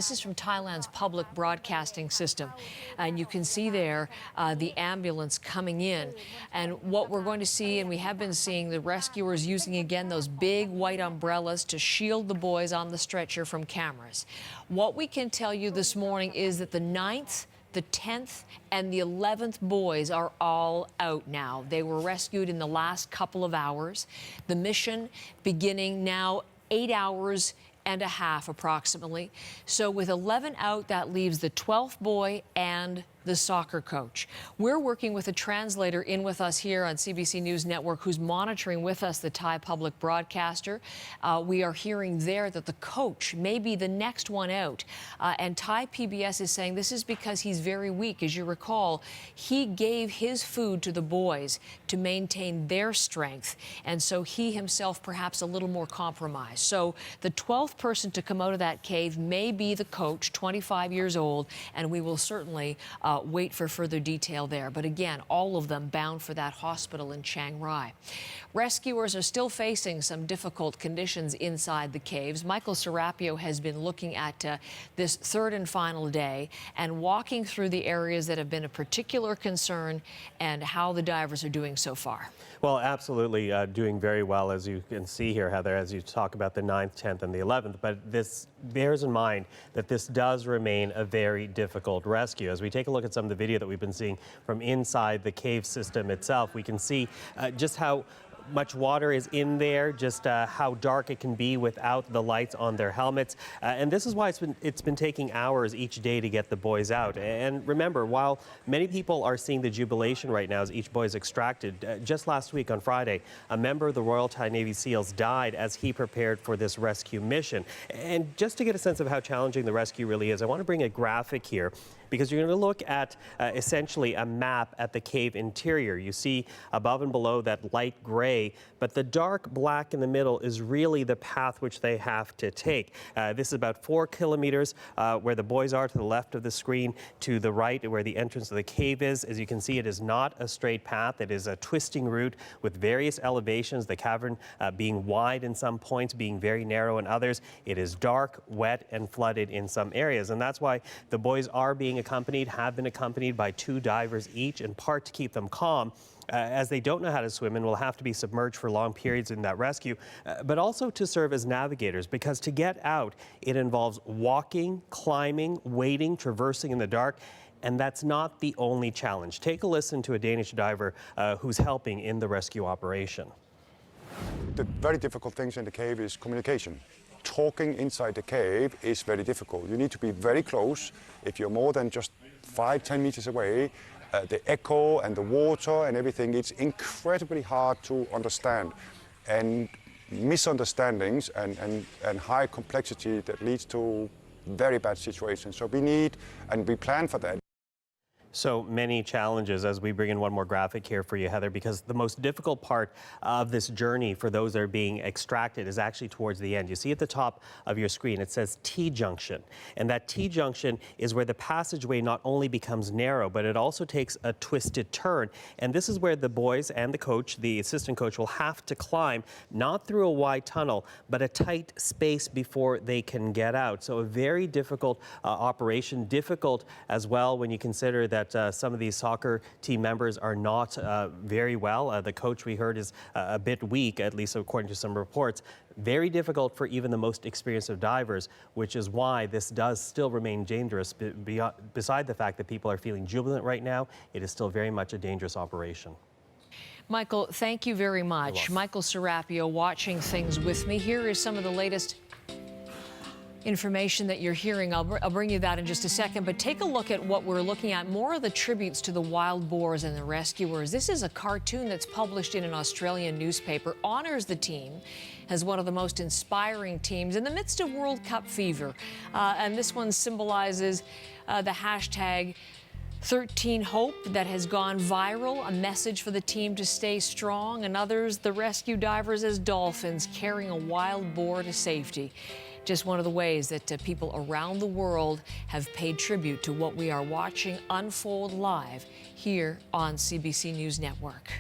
This is from Thailand's public broadcasting system, and you can see there the ambulance coming in. And what we're going to see, and we have been seeing, the rescuers using again those big white umbrellas to shield the boys on the stretcher from cameras. What we can tell you this morning is that the 9th, the 10th, and the 11th boys are all out now. They were rescued in the last couple of hours. The mission beginning now 8 hours and a half approximately. So with 11 out, that leaves the 12th boy and the soccer coach. We're working with a translator in with us here on CBC News Network who's monitoring with us the Thai public broadcaster. We are hearing there that the coach may be the next one out. And Thai PBS is saying this is because he's very weak. As you recall, he gave his food to the boys to maintain their strength. And so he himself perhaps a little more compromised. So the 12th person to come out of that cave may be the coach, 25 years old, and we will certainly wait for further detail there. But again, all of them bound for that hospital in Chiang Rai. Rescuers are still facing some difficult conditions inside the caves. Michael Serapio has been looking at this third and final day and walking through the areas that have been a particular concern and how the divers are doing so far. Well, absolutely doing very well, as you can see here, Heather, as you talk about the 9th, 10th, and the 11th. But this bears in mind that this does remain a very difficult rescue. As we take a look at some of the video that we've been seeing from inside the cave system itself, we can see just how much water is in there, just how dark it can be without the lights on their helmets. And this is why it's been taking hours each day to get the boys out. And remember, while many people are seeing the jubilation right now as each boy is extracted, just last week on Friday, a member of the Royal Thai Navy SEALs died as he prepared for this rescue mission. And just to get a sense of how challenging the rescue really is, I want to bring a graphic here, because you're going to look at essentially a map at the cave interior. You see above and below that light gray, but the dark black in the middle is really the path which they have to take. This is about 4 kilometers where the boys are to the left of the screen, to the right where the entrance of the cave is. As you can see, it is not a straight path. It is a twisting route with various elevations, the cavern being wide in some points, being very narrow in others. It is dark, wet, and flooded in some areas. And that's why the boys are being have been accompanied by 2 divers each, in part to keep them calm, as they don't know how to swim and will have to be submerged for long periods in that rescue, but also to serve as navigators, because to get out, it involves walking, climbing, wading, traversing in the dark. And that's not the only challenge. Take a listen to a Danish diver who's helping in the rescue operation. The very difficult things in the cave is communication. Talking inside the cave is very difficult. You need to be very close. If you're more than just 5-10 meters away, the echo and the water and everything, it's incredibly hard to understand. And misunderstandings and high complexity that leads to very bad situations. So we need, and we plan for that. So many challenges as we bring in one more graphic here for you, Heather, because the most difficult part of this journey for those that are being extracted is actually towards the end. You see at the top of your screen, it says T-junction. And that T-junction is where the passageway not only becomes narrow, but it also takes a twisted turn. And this is where the boys and the coach, the assistant coach, will have to climb, not through a wide tunnel, but a tight space before they can get out. So a very difficult operation, difficult as well when you consider that some of these soccer team members are not very well. The coach, we heard, is a bit weak, at least according to some reports. Very difficult for even the most experienced of divers, which is why this does still remain dangerous. Beside the fact that people are feeling jubilant right now, it is still very much a dangerous operation. Michael, thank you very much. Michael Serapio watching things with me. Here is some of the latest information that you're hearing. I'll bring you that in just a second, but take a look at what we're looking at, more of the tributes to the wild boars and the rescuers. This is a cartoon that's published in an Australian newspaper, honors the team as one of the most inspiring teams in the midst of World Cup fever. And this one symbolizes the hashtag 13 Hope that has gone viral, a message for the team to stay strong, and others, the rescue divers as dolphins carrying a wild boar to safety. Just one of the ways that people around the world have paid tribute to what we are watching unfold live here on CBC News Network.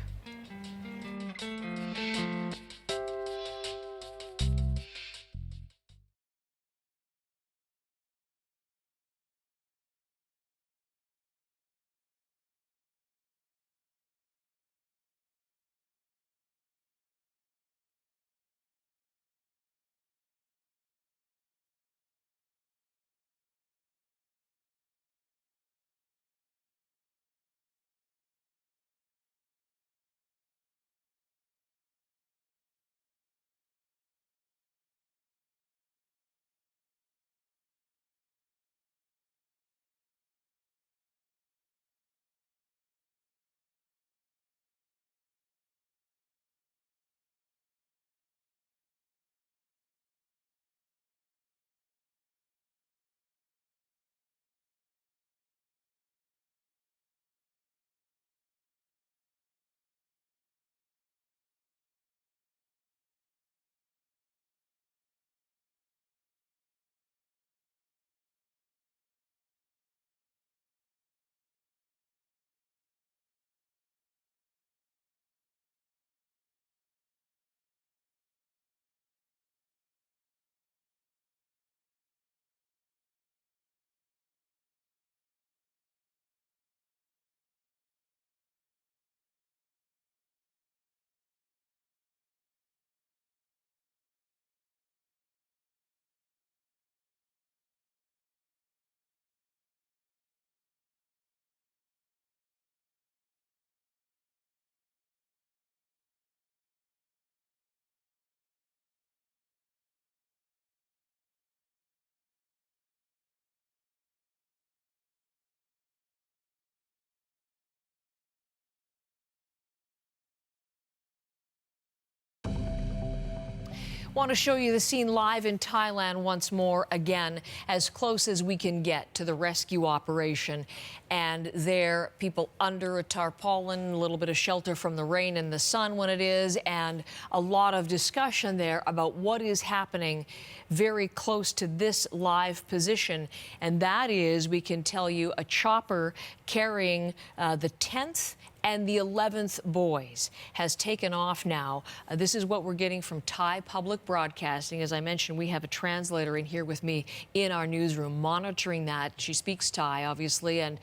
Want to show you the scene live in Thailand once more, again, as close as we can get to the rescue operation. And there, people under a tarpaulin, a little bit of shelter from the rain and the sun when it is, and a lot of discussion there about what is happening very close to this live position. And that is, we can tell you, a chopper carrying the 10th and the 11th boys has taken off now. This is what we're getting from Thai Public Broadcasting. As I mentioned, we have a translator in here with me in our newsroom monitoring that. She speaks Thai, obviously, and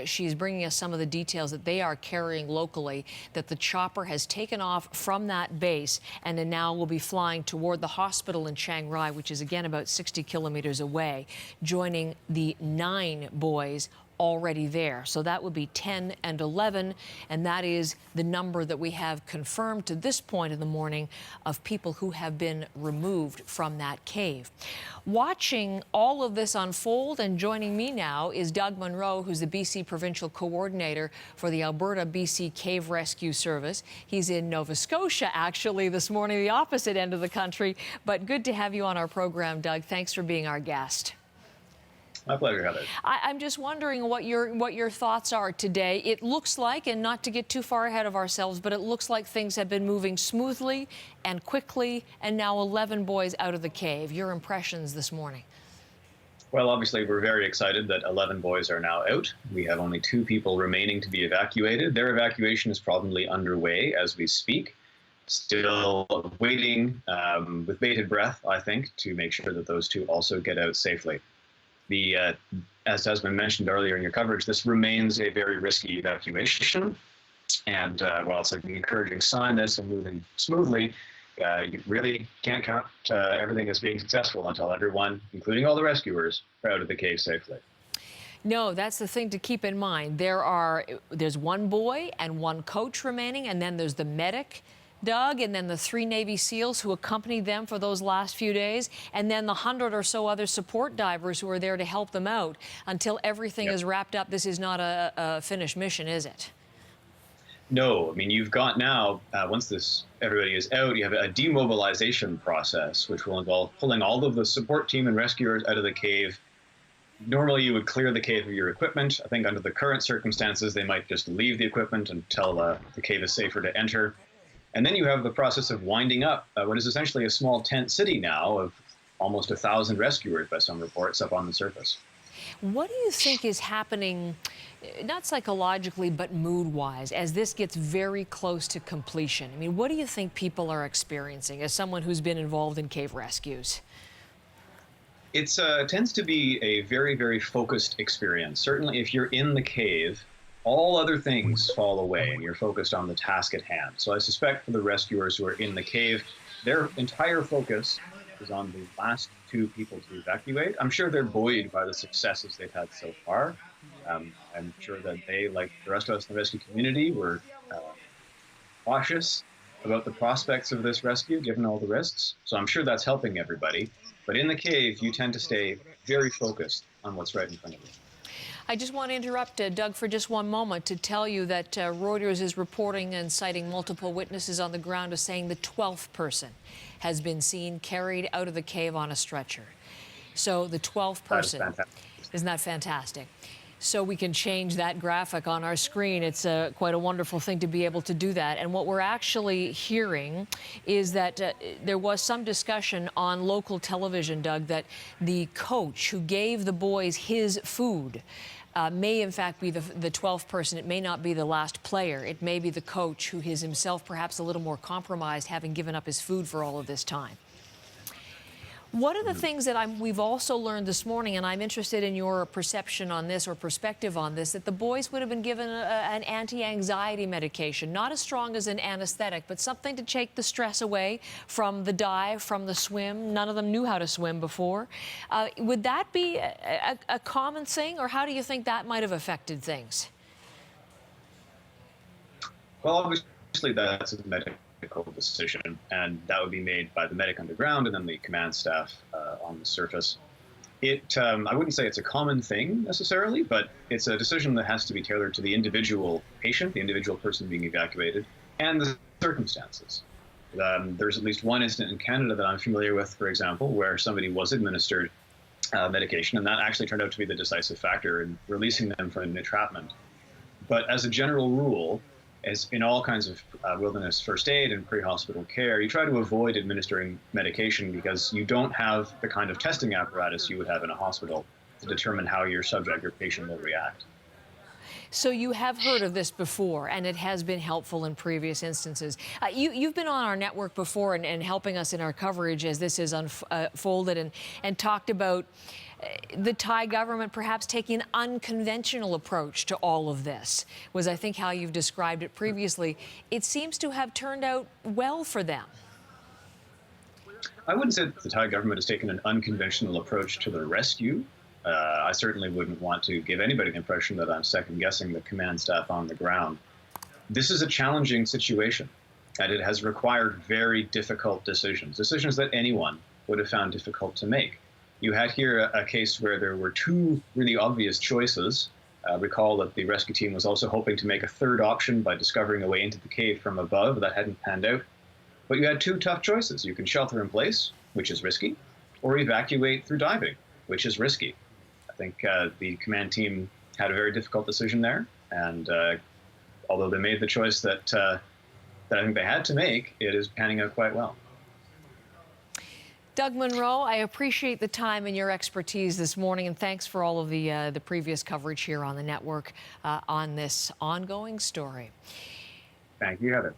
she's bringing us some of the details that they are carrying locally, that the chopper has taken off from that base and now will be flying toward the hospital in Chiang Rai, which is again about 60 kilometers away, joining the 9 boys already there. So that would be 10 and 11, and that is the number that we have confirmed to this point in the morning of people who have been removed from that cave. Watching all of this unfold and joining me now is Doug Munro, who's the BC Provincial Coordinator for the Alberta BC Cave Rescue Service. He's in Nova Scotia, actually, this morning, the opposite end of the country. But good to have you on our program, Doug. Thanks for being our guest. My pleasure, Heather. I'm just wondering what your thoughts are today. It looks like, and not to get too far ahead of ourselves, but it looks like things have been moving smoothly and quickly, and now 11 boys out of the cave. Your impressions this morning? Well, obviously, we're very excited that 11 boys are now out. We have only 2 people remaining to be evacuated. Their evacuation is probably underway as we speak. Still waiting with bated breath, I think, to make sure that those 2 also get out safely. As has been mentioned earlier in your coverage, this remains a very risky evacuation. And while it's an encouraging sign that it's moving smoothly, you really can't count everything as being successful until everyone, including all the rescuers, are out of the cave safely. No, that's the thing to keep in mind. There's 1 boy and 1 coach remaining, and then there's the medic, Doug, and then the 3 Navy SEALs who accompanied them for those last few days, and then the 100 or so other support divers who are there to help them out until everything is wrapped up. This is not a finished mission, is it? No, I mean, you've got now, once everybody is out, you have a demobilization process, which will involve pulling all of the support team and rescuers out of the cave. Normally, you would clear the cave of your equipment. I think under the current circumstances, they might just leave the equipment until the cave is safer to enter. And then you have the process of winding up what is essentially a small tent city now of almost 1,000 rescuers by some reports up on the surface. What do you think is happening, not psychologically, but mood-wise, as this gets very close to completion? I mean, what do you think people are experiencing as someone who's been involved in cave rescues? It tends to be a very, very focused experience. Certainly if you're in the cave, all other things fall away and you're focused on the task at hand. So I suspect for the rescuers who are in the cave, their entire focus is on the last 2 people to evacuate. I'm sure they're buoyed by the successes they've had so far. I'm sure that they, like the rest of us in the rescue community, were cautious about the prospects of this rescue, given all the risks. So I'm sure that's helping everybody. But in the cave, you tend to stay very focused on what's right in front of you. I just want to interrupt, Doug, for just one moment to tell you that Reuters is reporting and citing multiple witnesses on the ground as saying the 12th person has been seen carried out of the cave on a stretcher. So the 12th person. Isn't that fantastic? So we can change that graphic on our screen. It's quite a wonderful thing to be able to do that. And what we're actually hearing is that there was some discussion on local television, Doug, that the coach who gave the boys his food may in fact be the 12th person. It may not be the last player. It may be the coach who is himself perhaps a little more compromised, having given up his food for all of this time. One of the things that we've also learned this morning, and I'm interested in your perception on this or perspective on this, that the boys would have been given an anti-anxiety medication, not as strong as an anesthetic, but something to take the stress away from the dive, from the swim. None of them knew how to swim before. Would that be a common thing, or how do you think that might have affected things? Well, obviously that's a medical decision, and that would be made by the medic underground and then the command staff on the surface. I wouldn't say it's a common thing necessarily, but it's a decision that has to be tailored to the individual patient, the individual person being evacuated, and the circumstances. There's at least one incident in Canada that I'm familiar with, for example, where somebody was administered medication, and that actually turned out to be the decisive factor in releasing them from entrapment. But as a general rule, as in all kinds of wilderness first aid and pre-hospital care, you try to avoid administering medication because you don't have the kind of testing apparatus you would have in a hospital to determine how your subject or patient will react. So you have heard of this before, and it has been helpful in previous instances. You've been on our network before and helping us in our coverage as this is unfolded and talked about the Thai government perhaps taking an unconventional approach to all of this, was I think how you've described it previously. It seems to have turned out well for them. I wouldn't say that the Thai government has taken an unconventional approach to the rescue. I certainly wouldn't want to give anybody the impression that I'm second-guessing the command staff on the ground. This is a challenging situation, and it has required very difficult decisions that anyone would have found difficult to make. You had here a case where there were two really obvious choices. Recall that the rescue team was also hoping to make a third option by discovering a way into the cave from above. That hadn't panned out. But you had two tough choices. You can shelter in place, which is risky, or evacuate through diving, which is risky. I think the command team had a very difficult decision there, and although they made the choice that I think they had to make, it is panning out quite well. Doug Munro, I appreciate the time and your expertise this morning, and thanks for all of the previous coverage here on the network on this ongoing story. Thank you, Heather.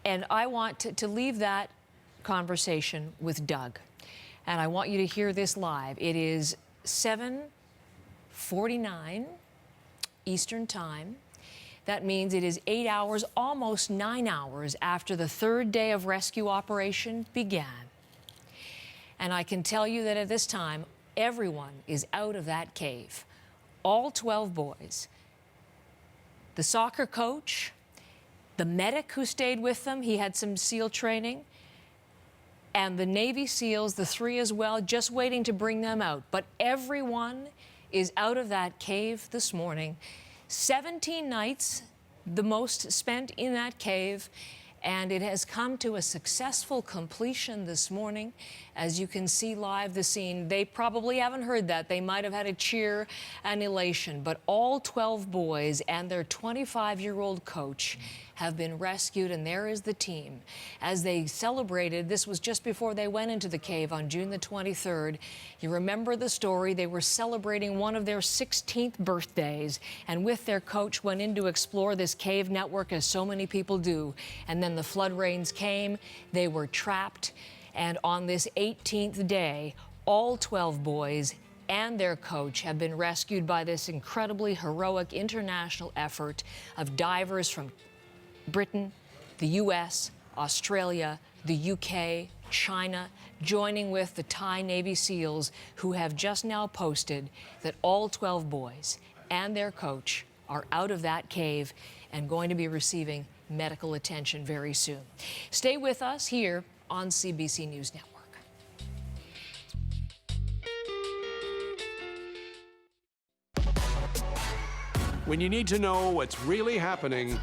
And I want to leave that conversation with Doug, and I want you to hear this live. It is 7:49 Eastern Time. That means it is 8 hours, almost 9 hours after the third day of rescue operation began. And I can tell you that at this time, everyone is out of that cave. All 12 boys. The soccer coach, the medic who stayed with them, he had some SEAL training, and the Navy SEALs, the 3 as well, just waiting to bring them out. But everyone is out of that cave this morning. 17 nights, the most spent in that cave, and it has come to a successful completion this morning. As you can see live the scene, they probably haven't heard that. They might have had a cheer and elation, but all 12 boys and their 25-year-old coach have been rescued, and there is the team. As they celebrated, this was just before they went into the cave on June the 23rd. You remember the story. They were celebrating one of their 16th birthdays, and with their coach went in to explore this cave network, as so many people do. And then the flood rains came. They were trapped. And on this 18th day, all 12 boys and their coach have been rescued by this incredibly heroic international effort of divers from Britain, the U.S., Australia, the U.K., China, joining with the Thai Navy SEALs, who have just now posted that all 12 boys and their coach are out of that cave and going to be receiving medical attention very soon. Stay with us here on CBC News Network. When you need to know what's really happening,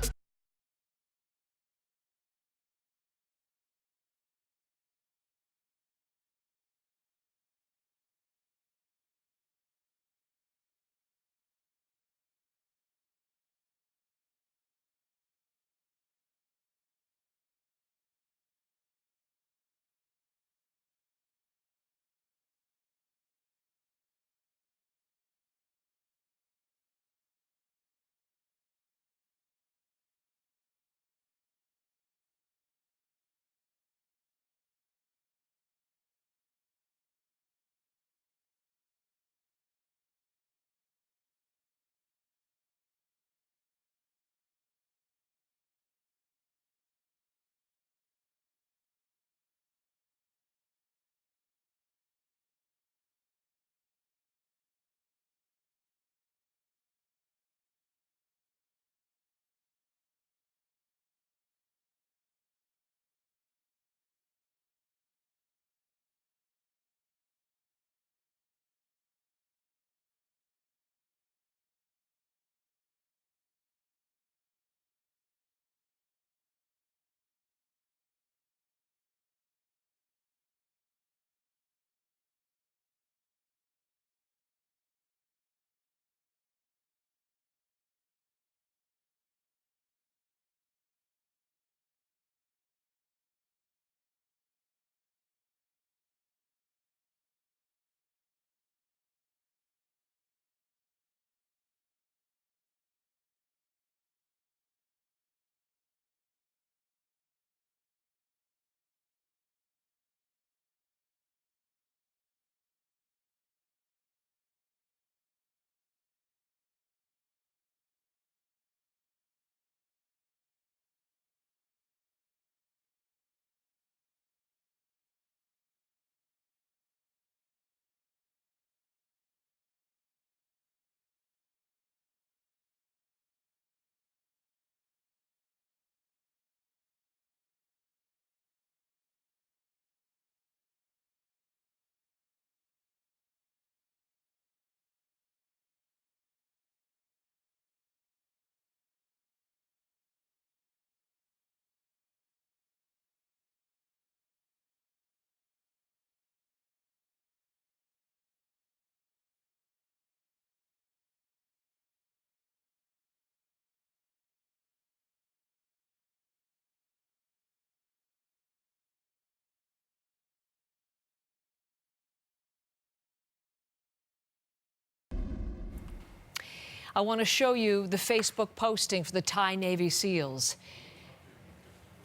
I want to show you the Facebook posting for the Thai Navy SEALs.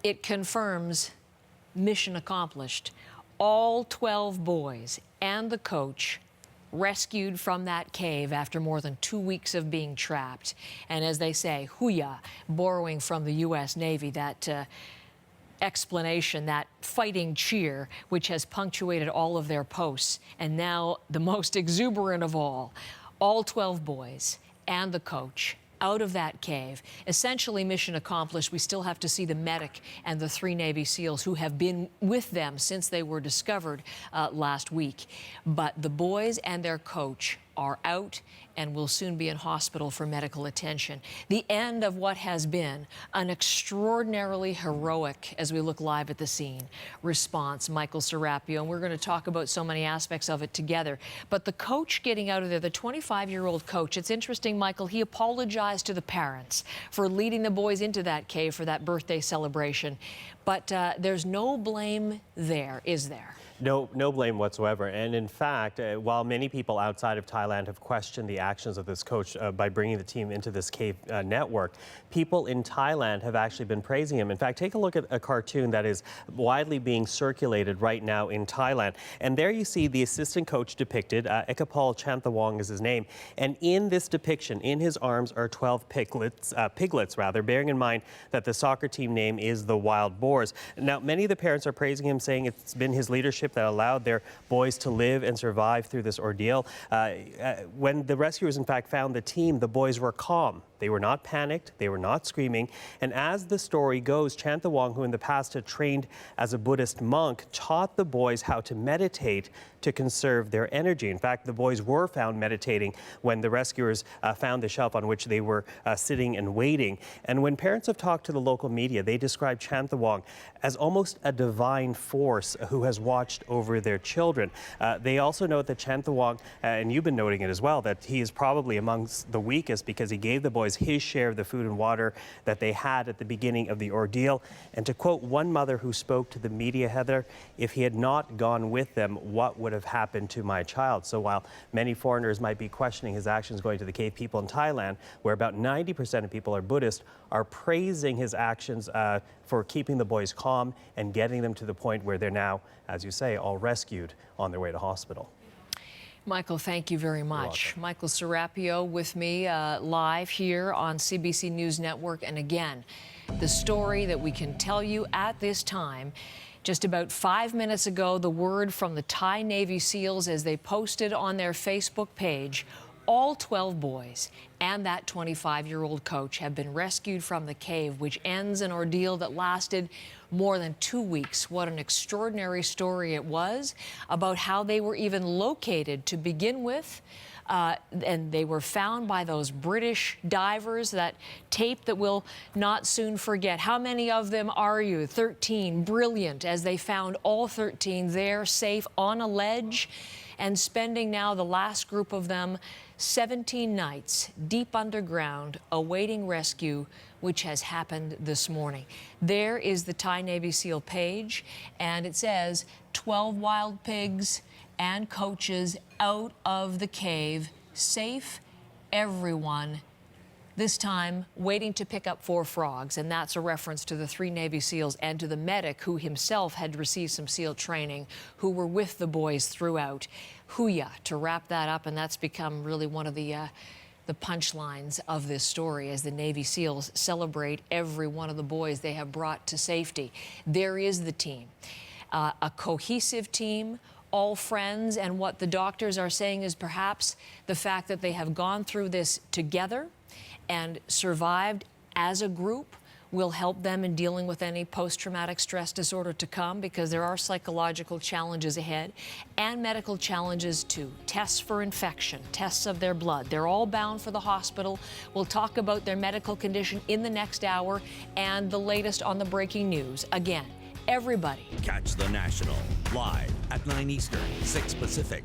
It confirms mission accomplished. All 12 boys and the coach rescued from that cave after more than 2 weeks of being trapped. And as they say, huya, borrowing from the U.S. Navy, that explanation, that fighting cheer, which has punctuated all of their posts. And now the most exuberant of all 12 boys and the coach out of that cave. Essentially mission accomplished. We still have to see the medic and the 3 Navy SEALs who have been with them since they were discovered last week. But the boys and their coach are out and will soon be in hospital for medical attention. The end of what has been an extraordinarily heroic, as we look live at the scene, response, Michael Serapio, and we're going to talk about so many aspects of it together. But the coach getting out of there, the 25-year-old coach, it's interesting, Michael, he apologized to the parents for leading the boys into that cave for that birthday celebration. But there's no blame there, is there? No blame whatsoever. And in fact, while many people outside of Thailand have questioned the actions of this coach by bringing the team into this cave network, people in Thailand have actually been praising him. In fact, take a look at a cartoon that is widely being circulated right now in Thailand. And there you see the assistant coach depicted. Ekapol Chanthawong is his name. And in this depiction, in his arms are 12 piglets, bearing in mind that the soccer team name is the Wild Boars. Now, many of the parents are praising him, saying it's been his leadership that allowed their boys to live and survive through this ordeal. When the rescuers, in fact, found the team, the boys were calm. They were not panicked. They were not screaming. And as the story goes, Chanthawong, who in the past had trained as a Buddhist monk, taught the boys how to meditate to conserve their energy. In fact, the boys were found meditating when the rescuers found the shelf on which they were sitting and waiting. And when parents have talked to the local media, they describe Chanthawong as almost a divine force who has watched over their children. They also note that Chanthawong, and you've been noting it as well, that he is probably amongst the weakest because he gave the boys his share of the food and water that they had at the beginning of the ordeal. And to quote one mother who spoke to the media, Heather, if he had not gone with them, what would have happened to my child? So while many foreigners might be questioning his actions going to the cave, people in Thailand, where about 90% of people are Buddhist, are praising his actions for keeping the boys calm and getting them to the point where they're now, as you say, all rescued on their way to hospital. Michael, thank you very much. Michael Serapio with me live here on CBC News Network. And again, the story that we can tell you at this time, just about 5 minutes ago, the word from the Thai Navy SEALs as they posted on their Facebook page, all 12 boys and that 25-year-old coach have been rescued from the cave, which ends an ordeal that lasted more than 2 weeks. What an extraordinary story it was about how they were even located to begin with. And they were found by those British divers, that tape that we'll not soon forget. How many of them are you? 13. Brilliant, as they found all 13 there, safe on a ledge, and spending now the last group of them 17 nights deep underground awaiting rescue, which has happened this morning. There is the Thai Navy SEAL page, and it says 12 wild pigs and coaches out of the cave, safe, everyone. This time, waiting to pick up 4 frogs, and that's a reference to the 3 Navy SEALs and to the medic who himself had received some SEAL training, who were with the boys throughout. Huya, to wrap that up, and that's become really one of the punchlines of this story as the Navy SEALs celebrate every one of the boys they have brought to safety. There is the team, a cohesive team, all friends, and what the doctors are saying is perhaps the fact that they have gone through this together and survived as a group will help them in dealing with any post-traumatic stress disorder to come, because there are psychological challenges ahead and medical challenges too. Tests for infection, tests of their blood. They're all bound for the hospital. We'll talk about their medical condition in the next hour and the latest on the breaking news. Again, everybody. Catch the National live at 9 Eastern, 6 Pacific.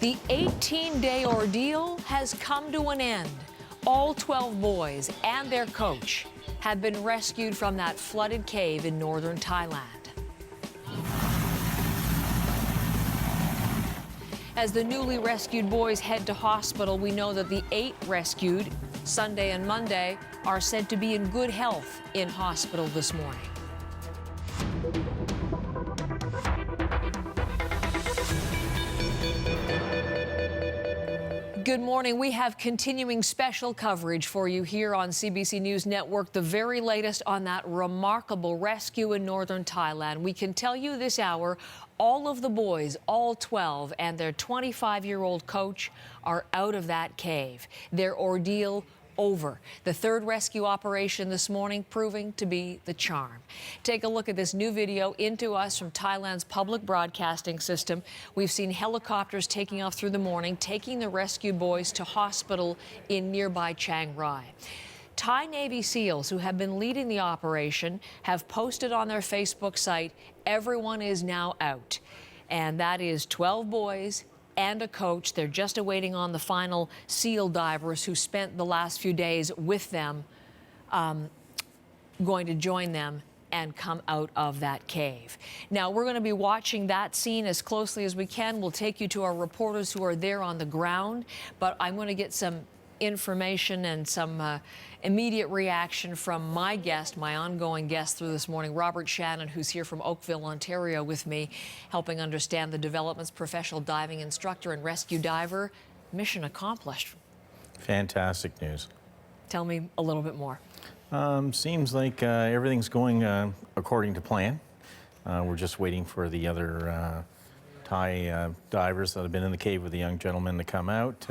The 18-day ordeal has come to an end. All 12 boys and their coach have been rescued from that flooded cave in northern Thailand. As the newly rescued boys head to hospital, we know that the 8 rescued Sunday and Monday are said to be in good health in hospital this morning. Good morning. We have continuing special coverage for you here on CBC News Network, the very latest on that remarkable rescue in northern Thailand. We can tell you this hour, all of the boys, all 12, and their 25-year-old coach are out of that cave. Their ordeal over. The third rescue operation this morning proving to be the charm. Take a look at this new video into us from Thailand's public broadcasting system. We've seen helicopters taking off through the morning, taking the rescued boys to hospital in nearby Chiang Rai. Thai Navy SEALs who have been leading the operation have posted on their Facebook site, "Everyone is now out." And that is 12 boys and a coach. They're just awaiting on the final SEAL divers who spent the last few days with them, going to join them and come out of that cave. Now, we're going to be watching that scene as closely as we can. We'll take you to our reporters who are there on the ground, but I'm going to get some information and some immediate reaction from my guest, my ongoing guest through this morning, Robert Shannon, who's here from Oakville, Ontario with me, helping understand the developments, professional diving instructor and rescue diver. Mission accomplished. Fantastic news. Tell me a little bit more. Seems like everything's going according to plan. We're just waiting for the other Thai divers that have been in the cave with the young gentleman to come out.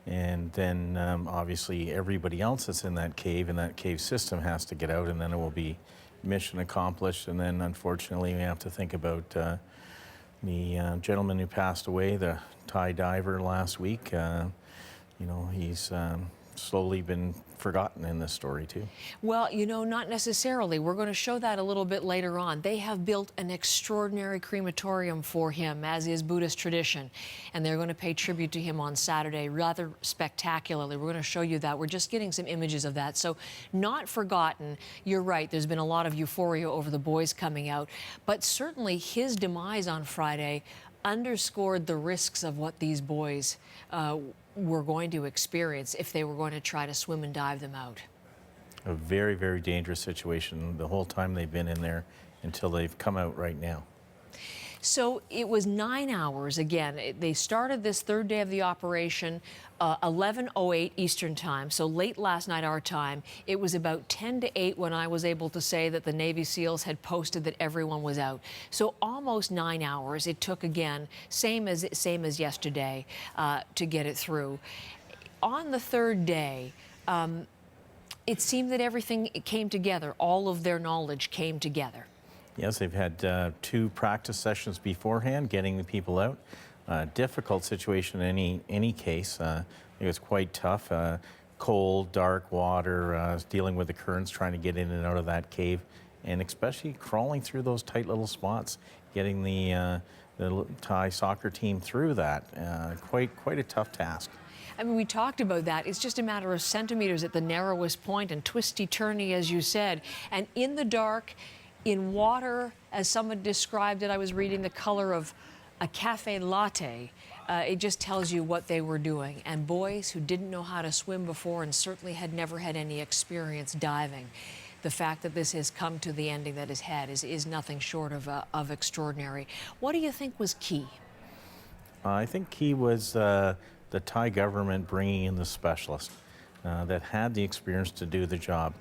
And then obviously everybody else that's in that cave system has to get out, and then it will be mission accomplished. And then unfortunately we have to think about the gentleman who passed away, the Thai diver last week. You know, he's slowly been forgotten in this story too. Well, you know, not necessarily. We're going to show that a little bit later on. They have built an extraordinary crematorium for him, as is Buddhist tradition, and they're going to pay tribute to him on Saturday rather spectacularly. We're going to show you that. We're just getting some images of that. So not forgotten. You're right. There's been a lot of euphoria over the boys coming out, but certainly his demise on Friday underscored the risks of what these boys were going to experience if they were going to try to swim and dive them out. A very, very dangerous situation the whole time they've been in there until they've come out right now. So it was 9 hours. Again, they started this third day of the operation 11:08 Eastern time, so late last night our time. It was about 10 to 8 when I was able to say that the Navy SEALs had posted that everyone was out. So almost 9 hours. It took, again, same as yesterday, to get it through. On the third day, it seemed that everything came together. All of their knowledge came together. Yes, they've had 2 practice sessions beforehand, getting the people out. Difficult situation in any case. It was quite tough. Cold, dark water, dealing with the currents, trying to get in and out of that cave, and especially crawling through those tight little spots, getting the Thai soccer team through that. Quite a tough task. I mean, we talked about that. It's just a matter of centimeters at the narrowest point and twisty-turny, as you said. And in the dark, in water, as someone described it, I was reading the color of a cafe latte. It just tells you what they were doing. And boys who didn't know how to swim before and certainly had never had any experience diving. The fact that this has come to the ending that it's had is nothing short of extraordinary. What do you think was key? I think key was the Thai government bringing in the specialist that had the experience to do the job.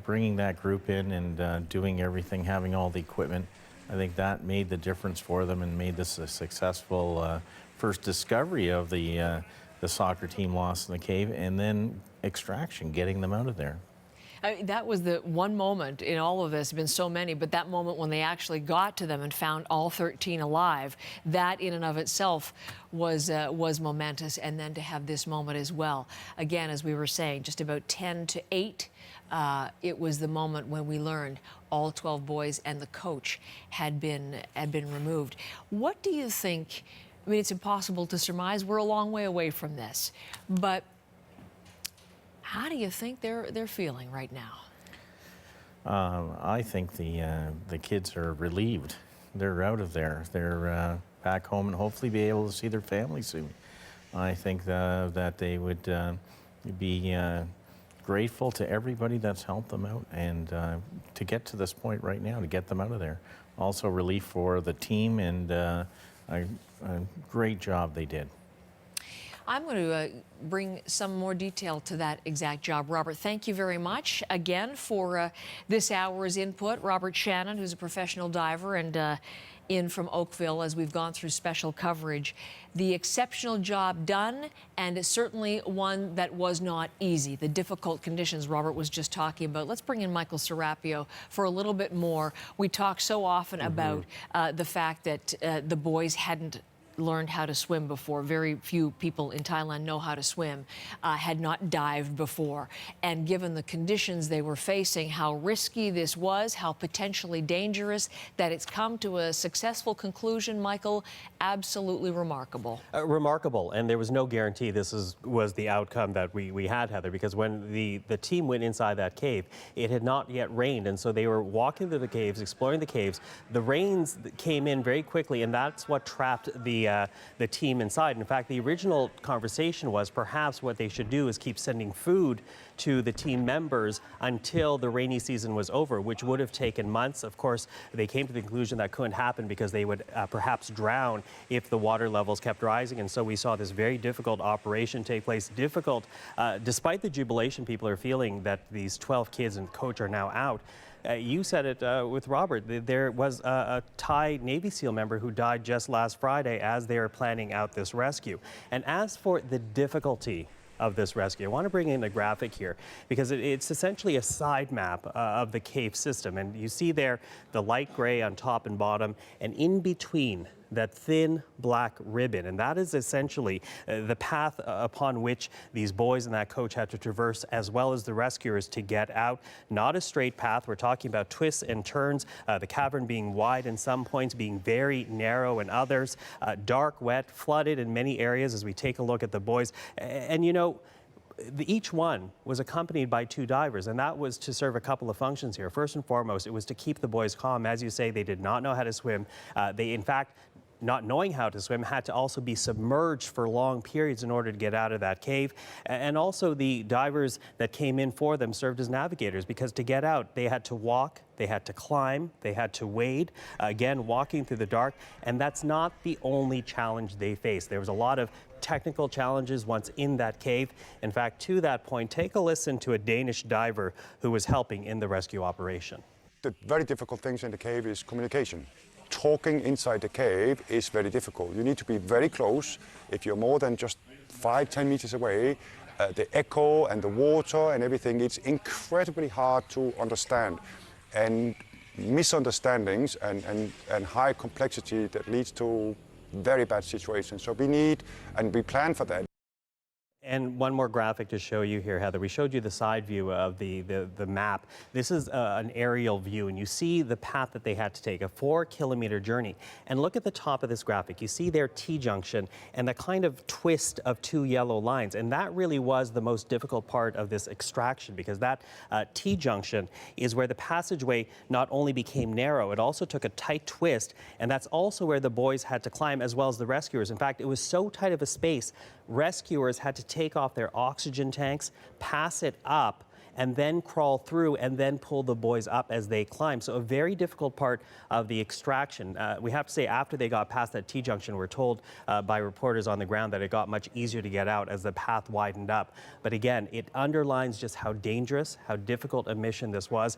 Bringing that group in and doing everything, having all the equipment, I think that made the difference for them and made this a successful first discovery of the soccer team lost in the cave, and then extraction, getting them out of there. That was the one moment in all of this, been so many, but that moment when they actually got to them and found all 13 alive, that in and of itself was momentous. And then to have this moment as well. Again, as we were saying, just about 10 to 8, it was the moment when we learned all 12 boys and the coach had been removed. What do you think I mean, it's impossible to surmise. We're a long way away from this. But how do you think they're feeling right now? I think the kids are relieved. They're out of there. They're back home and hopefully be able to see their family soon. I think that they would be grateful to everybody that's helped them out, and to get to this point right now, to get them out of there. Also relief for the team, and a great job they did. I'm going to bring some more detail to that exact job. Robert, thank you very much again for this hour's input. Robert Shannon, who's a professional diver and in from Oakville as we've gone through special coverage. The exceptional job done, and certainly one that was not easy. The difficult conditions Robert was just talking about. Let's bring in Michael Serapio for a little bit more. We talk so often about the fact that the boys hadn't learned how to swim before. Very few people in Thailand know how to swim, had not dived before. And given the conditions they were facing, how risky this was, how potentially dangerous, that it's come to a successful conclusion, Michael, absolutely remarkable. Remarkable, and there was no guarantee this was the outcome that we had, Heather, because when the team went inside that cave, it had not yet rained, and so they were walking through the caves, exploring the caves. The rains came in very quickly, and that's what trapped the team inside. In fact, the original conversation was perhaps what they should do is keep sending food to the team members until the rainy season was over, which would have taken months. Of course, they came to the conclusion that couldn't happen because they would perhaps drown if the water levels kept rising. And so we saw this very difficult operation take place. Difficult, despite the jubilation people are feeling that these 12 kids and coach are now out. You said it with Robert. There was a Thai Navy SEAL member who died just last Friday as they were planning out this rescue. And as for the difficulty of this rescue, I want to bring in a graphic here because it's essentially a side map of the cave system. And you see there the light gray on top and bottom, and in between that thin black ribbon, and that is essentially the path upon which these boys and that coach had to traverse, as well as the rescuers, to get out. Not a straight path. We're talking about twists and turns, the cavern being wide in some points, being very narrow in others, dark, wet, flooded in many areas as we take a look at the boys. And you know, each one was accompanied by 2 divers, and that was to serve a couple of functions here. First and foremost, it was to keep the boys calm. As you say, they did not know how to swim. They, in fact, not knowing how to swim, had to also be submerged for long periods in order to get out of that cave. And also the divers that came in for them served as navigators, because to get out, they had to walk, they had to climb, they had to wade, again, walking through the dark. And that's not the only challenge they faced. There was a lot of technical challenges once in that cave. In fact, to that point, take a listen to a Danish diver who was helping in the rescue operation. The very difficult things in the cave is communication. Talking inside the cave is very difficult. You need to be very close. If you're more than just 5-10 meters away, the echo and the water and everything, it's incredibly hard to understand. And misunderstandings and high complexity that leads to very bad situations. So we need, and we plan for that. And one more graphic to show you here, Heather. We showed you the side view of the map. This is an aerial view, and you see the path that they had to take, a 4-kilometer journey. And look at the top of this graphic. You see their T-junction and the kind of twist of 2 yellow lines. And that really was the most difficult part of this extraction, because that T-junction is where the passageway not only became narrow, it also took a tight twist. And that's also where the boys had to climb, as well as the rescuers. In fact, it was so tight of a space, rescuers had to take off their oxygen tanks, pass it up, and then crawl through and then pull the boys up as they climb. So a very difficult part of the extraction. We have to say, after they got past that T-junction, we're told by reporters on the ground that it got much easier to get out as the path widened up. But again, it underlines just how dangerous, how difficult a mission this was.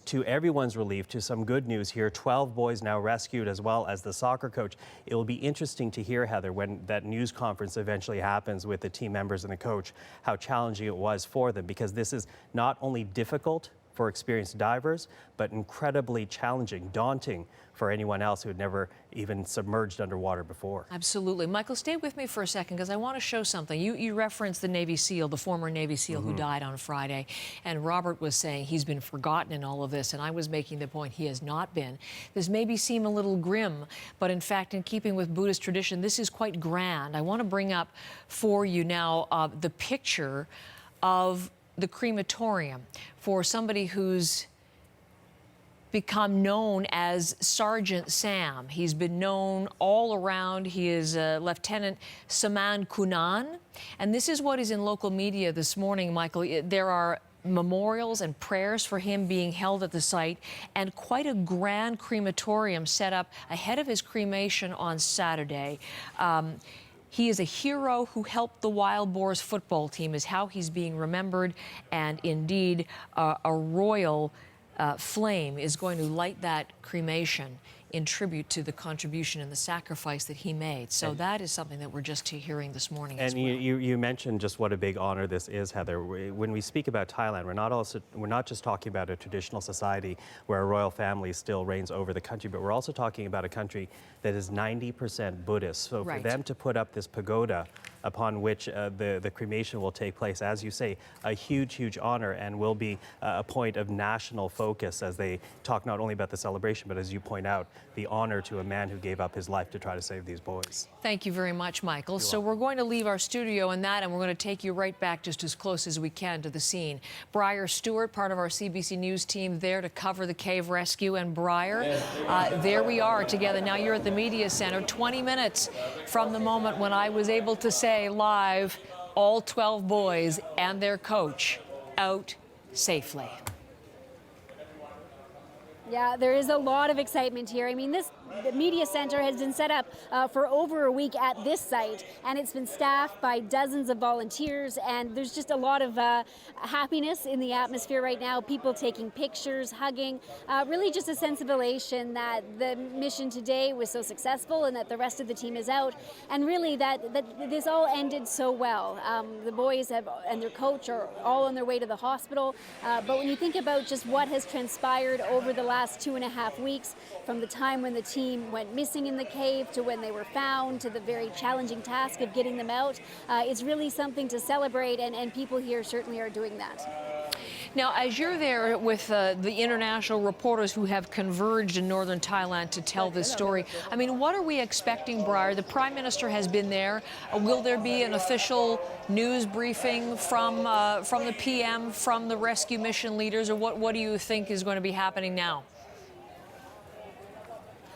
To everyone's relief, to some good news here, 12 boys now rescued, as well as the soccer coach. It will be interesting to hear, Heather, when that news conference eventually happens with the team members and the coach, how challenging it was for them, because this is not only difficult for experienced divers, but incredibly challenging, daunting for anyone else who had never even submerged underwater before. Absolutely. Michael, stay with me for a second because I want to show something. You referenced the Navy SEAL, the former Navy SEAL who died on Friday. And Robert was saying he's been forgotten in all of this. And I was making the point he has not been. This maybe seem a little grim, but in fact, in keeping with Buddhist tradition, this is quite grand. I want to bring up for you now the picture of the crematorium for somebody who's become known as Sergeant Sam. He's been known all around. He is Lieutenant Saman Kunan. And this is what is in local media this morning, Michael. There are memorials and prayers for him being held at the site, and quite a grand crematorium set up ahead of his cremation on Saturday. He is a hero who helped the Wild Boars football team, is how he's being remembered, and indeed a royal flame is going to light that cremation in tribute to the contribution and the sacrifice that he made. So that is something that we're just hearing this morning as well. And you mentioned just what a big honor this is, Heather. When we speak about Thailand, we're not just talking about a traditional society where a royal family still reigns over the country, but we're also talking about a country that is 90% Buddhist. So for them to put up this pagoda upon which the cremation will take place, as you say, a huge, huge honor, and will be a point of national focus as they talk not only about the celebration, but as you point out, the honor to a man who gave up his life to try to save these boys. Thank you very much, Michael. So we're going to leave our studio in that, and we're going to take you right back just as close as we can to the scene. Briar Stewart, part of our CBC News team, there to cover the cave rescue. And Briar, there we are together. Now you're at the Media Center, 20 minutes from the moment when I was able to say live, all 12 boys and their coach out safely. Yeah, there is a lot of excitement here. I mean, the media center has been set up for over a week at this site, and it's been staffed by dozens of volunteers, and there's just a lot of happiness in the atmosphere right now. People taking pictures, hugging, really just a sense of elation that the mission today was so successful and that the rest of the team is out, and really that this all ended so well. The boys and their coach are all on their way to the hospital, but when you think about just what has transpired over the last 2.5 weeks, from the time when the team went missing in the cave to when they were found to the very challenging task of getting them out, it's really something to celebrate, and people here certainly are doing that. Now, as you're there with the international reporters who have converged in northern Thailand to tell this story, I mean, what are we expecting, Briar? The Prime Minister has been there. Will there be an official news briefing from the PM, from the rescue mission leaders, or what do you think is going to be happening now?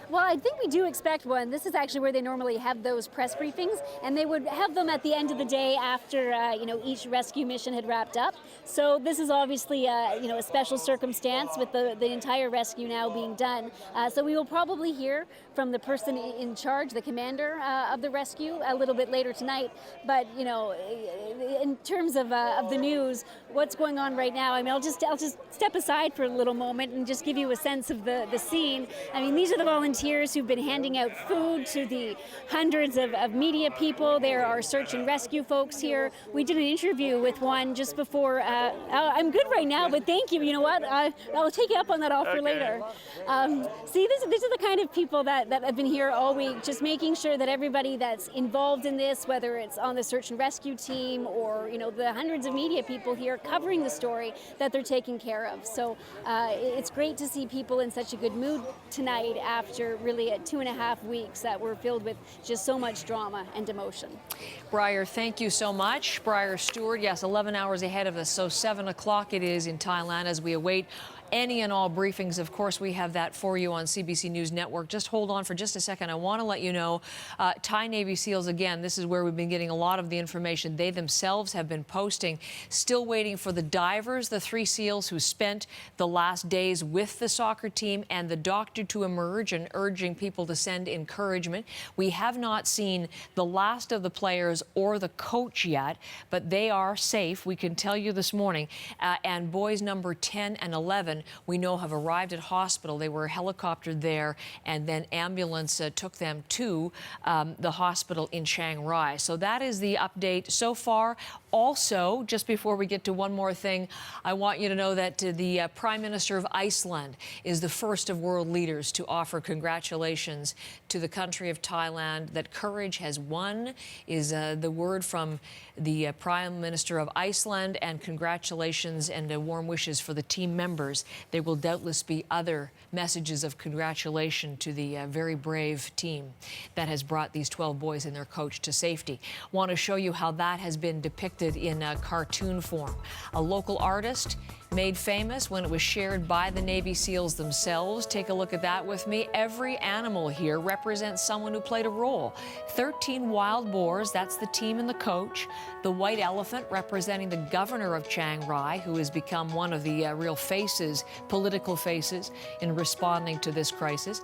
Well, I think we do expect one. This is actually where they normally have those press briefings, and they would have them at the end of the day after each rescue mission had wrapped up. So this is obviously a special circumstance with the entire rescue now being done. So we will probably hear from the person in charge, the commander of the rescue, a little bit later tonight. But in terms of the news, what's going on right now? I mean, I'll just step aside for a little moment and just give you a sense of the scene. I mean, these are the volunteers who've been handing out food to the hundreds of media people. There are search and rescue folks here. We did an interview with one just before. I'm good right now, but thank you. You know what? I'll take you up on that offer later. See, these are the kind of people that have been here all week, just making sure that everybody that's involved in this, whether it's on the search and rescue team or the hundreds of media people here covering the story, that they're taking care of. So it's great to see people in such a good mood tonight after really 2.5 weeks that were filled with just so much drama and emotion. Briar, thank you so much. Briar Stewart, yes, 11 hours ahead of us, so 7 o'clock it is in Thailand as we await any and all briefings. Of course, we have that for you on CBC News Network. Just hold on for just a second. I want to let you know, Thai Navy SEALs, again, this is where we've been getting a lot of the information. They themselves have been posting, still waiting for the divers, the 3 SEALs who spent the last days with the soccer team, and the doctor to emerge, and urging people to send encouragement. We have not seen the last of the players or the coach yet, but they are safe, we can tell you this morning. And boys number 10 and 11, we know have arrived at hospital. They were helicoptered there, and then ambulance took them to the hospital in Chiang Rai. So that is the update so far. Also, just before we get to one more thing, I want you to know that the Prime Minister of Iceland is the first of world leaders to offer congratulations to the country of Thailand. That courage has won is the word from the Prime Minister of Iceland, and congratulations and warm wishes for the team members. There will doubtless be other messages of congratulation to the very brave team that has brought these 12 boys and their coach to safety. Want to show you how that has been depicted in cartoon form. A local artist made famous when it was shared by the Navy SEALs themselves. Take a look at that with me. Every animal here represents someone who played a role. 13 wild boars, that's the team and the coach. The white elephant representing the governor of Chiang Rai, who has become one of the real faces, political faces, in responding to this crisis.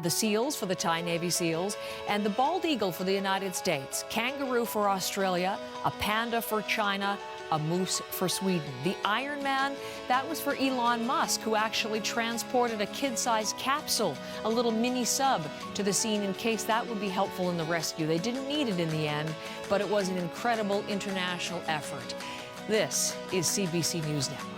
The seals for the Thai Navy SEALs, and the bald eagle for the United States. Kangaroo for Australia, a panda for China, a moose for Sweden. The Iron Man, that was for Elon Musk, who actually transported a kid-sized capsule, a little mini sub, to the scene in case that would be helpful in the rescue. They didn't need it in the end, but it was an incredible international effort. This is CBC News Network.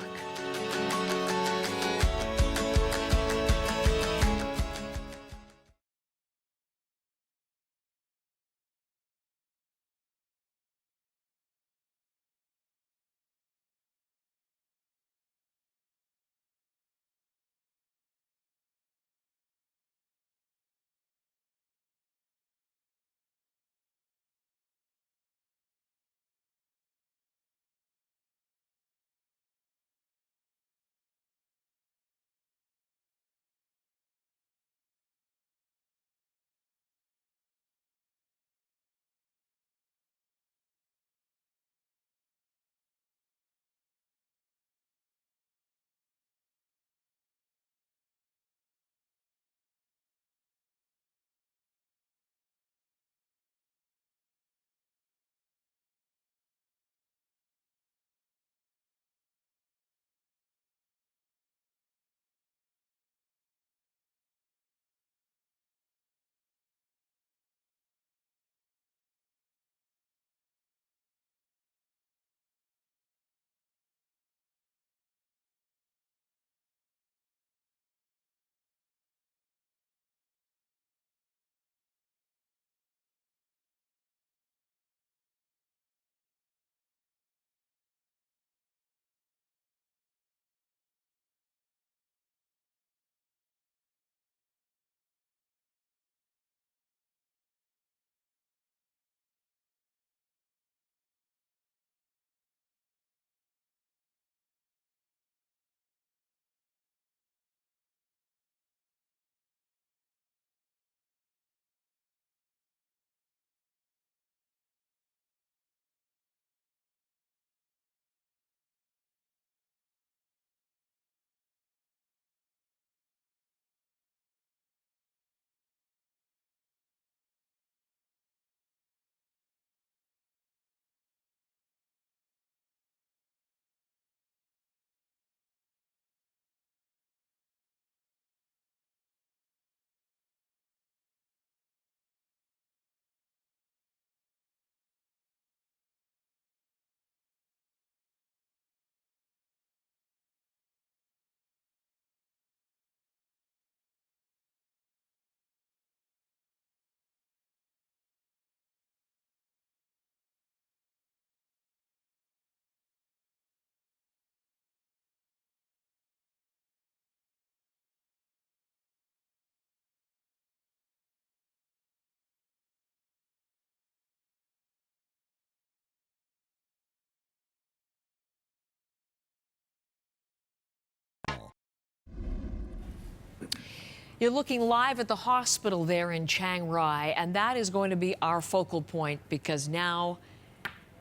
You're looking live at the hospital there in Chiang Rai, and that is going to be our focal point because now,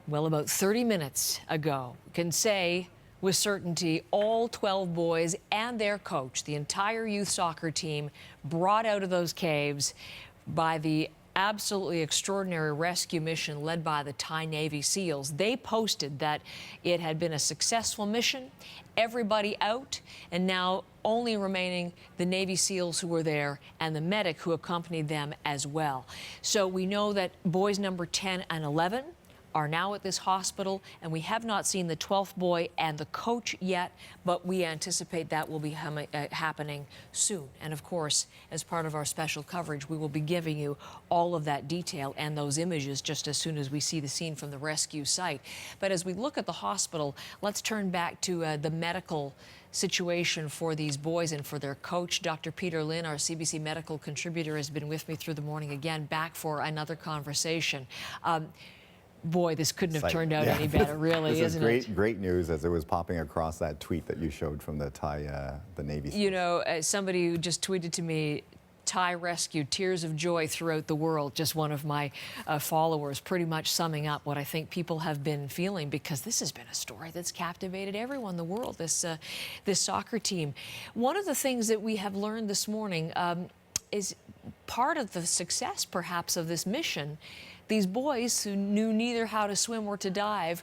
well, about 30 minutes ago, we can say with certainty all 12 boys and their coach, the entire youth soccer team, brought out of those caves by the absolutely extraordinary rescue mission led by the Thai Navy SEALs. They posted that it had been a successful mission, everybody out, and now only remaining the Navy SEALs who were there and the medic who accompanied them as well. So we know that boys number 10 and 11 are now at this hospital, and we have not seen the 12th boy and the coach yet, but we anticipate that will be happening soon. And of course, as part of our special coverage, we will be giving you all of that detail and those images just as soon as we see the scene from the rescue site. But as we look at the hospital, let's turn back to the medical situation for these boys and for their coach. Dr. Peter Lynn, our CBC medical contributor, has been with me through the morning again, back for another conversation. Boy, this couldn't have turned out any better, really, isn't it? Great news as it was popping across that tweet that you showed from the Thai, the Navy. You know, somebody who just tweeted to me, Thai rescue, tears of joy throughout the world, just one of my followers, pretty much summing up what I think people have been feeling, because this has been a story that's captivated everyone in the world, this soccer team. One of the things that we have learned this morning is part of the success, perhaps, of this mission. These boys who knew neither how to swim or to dive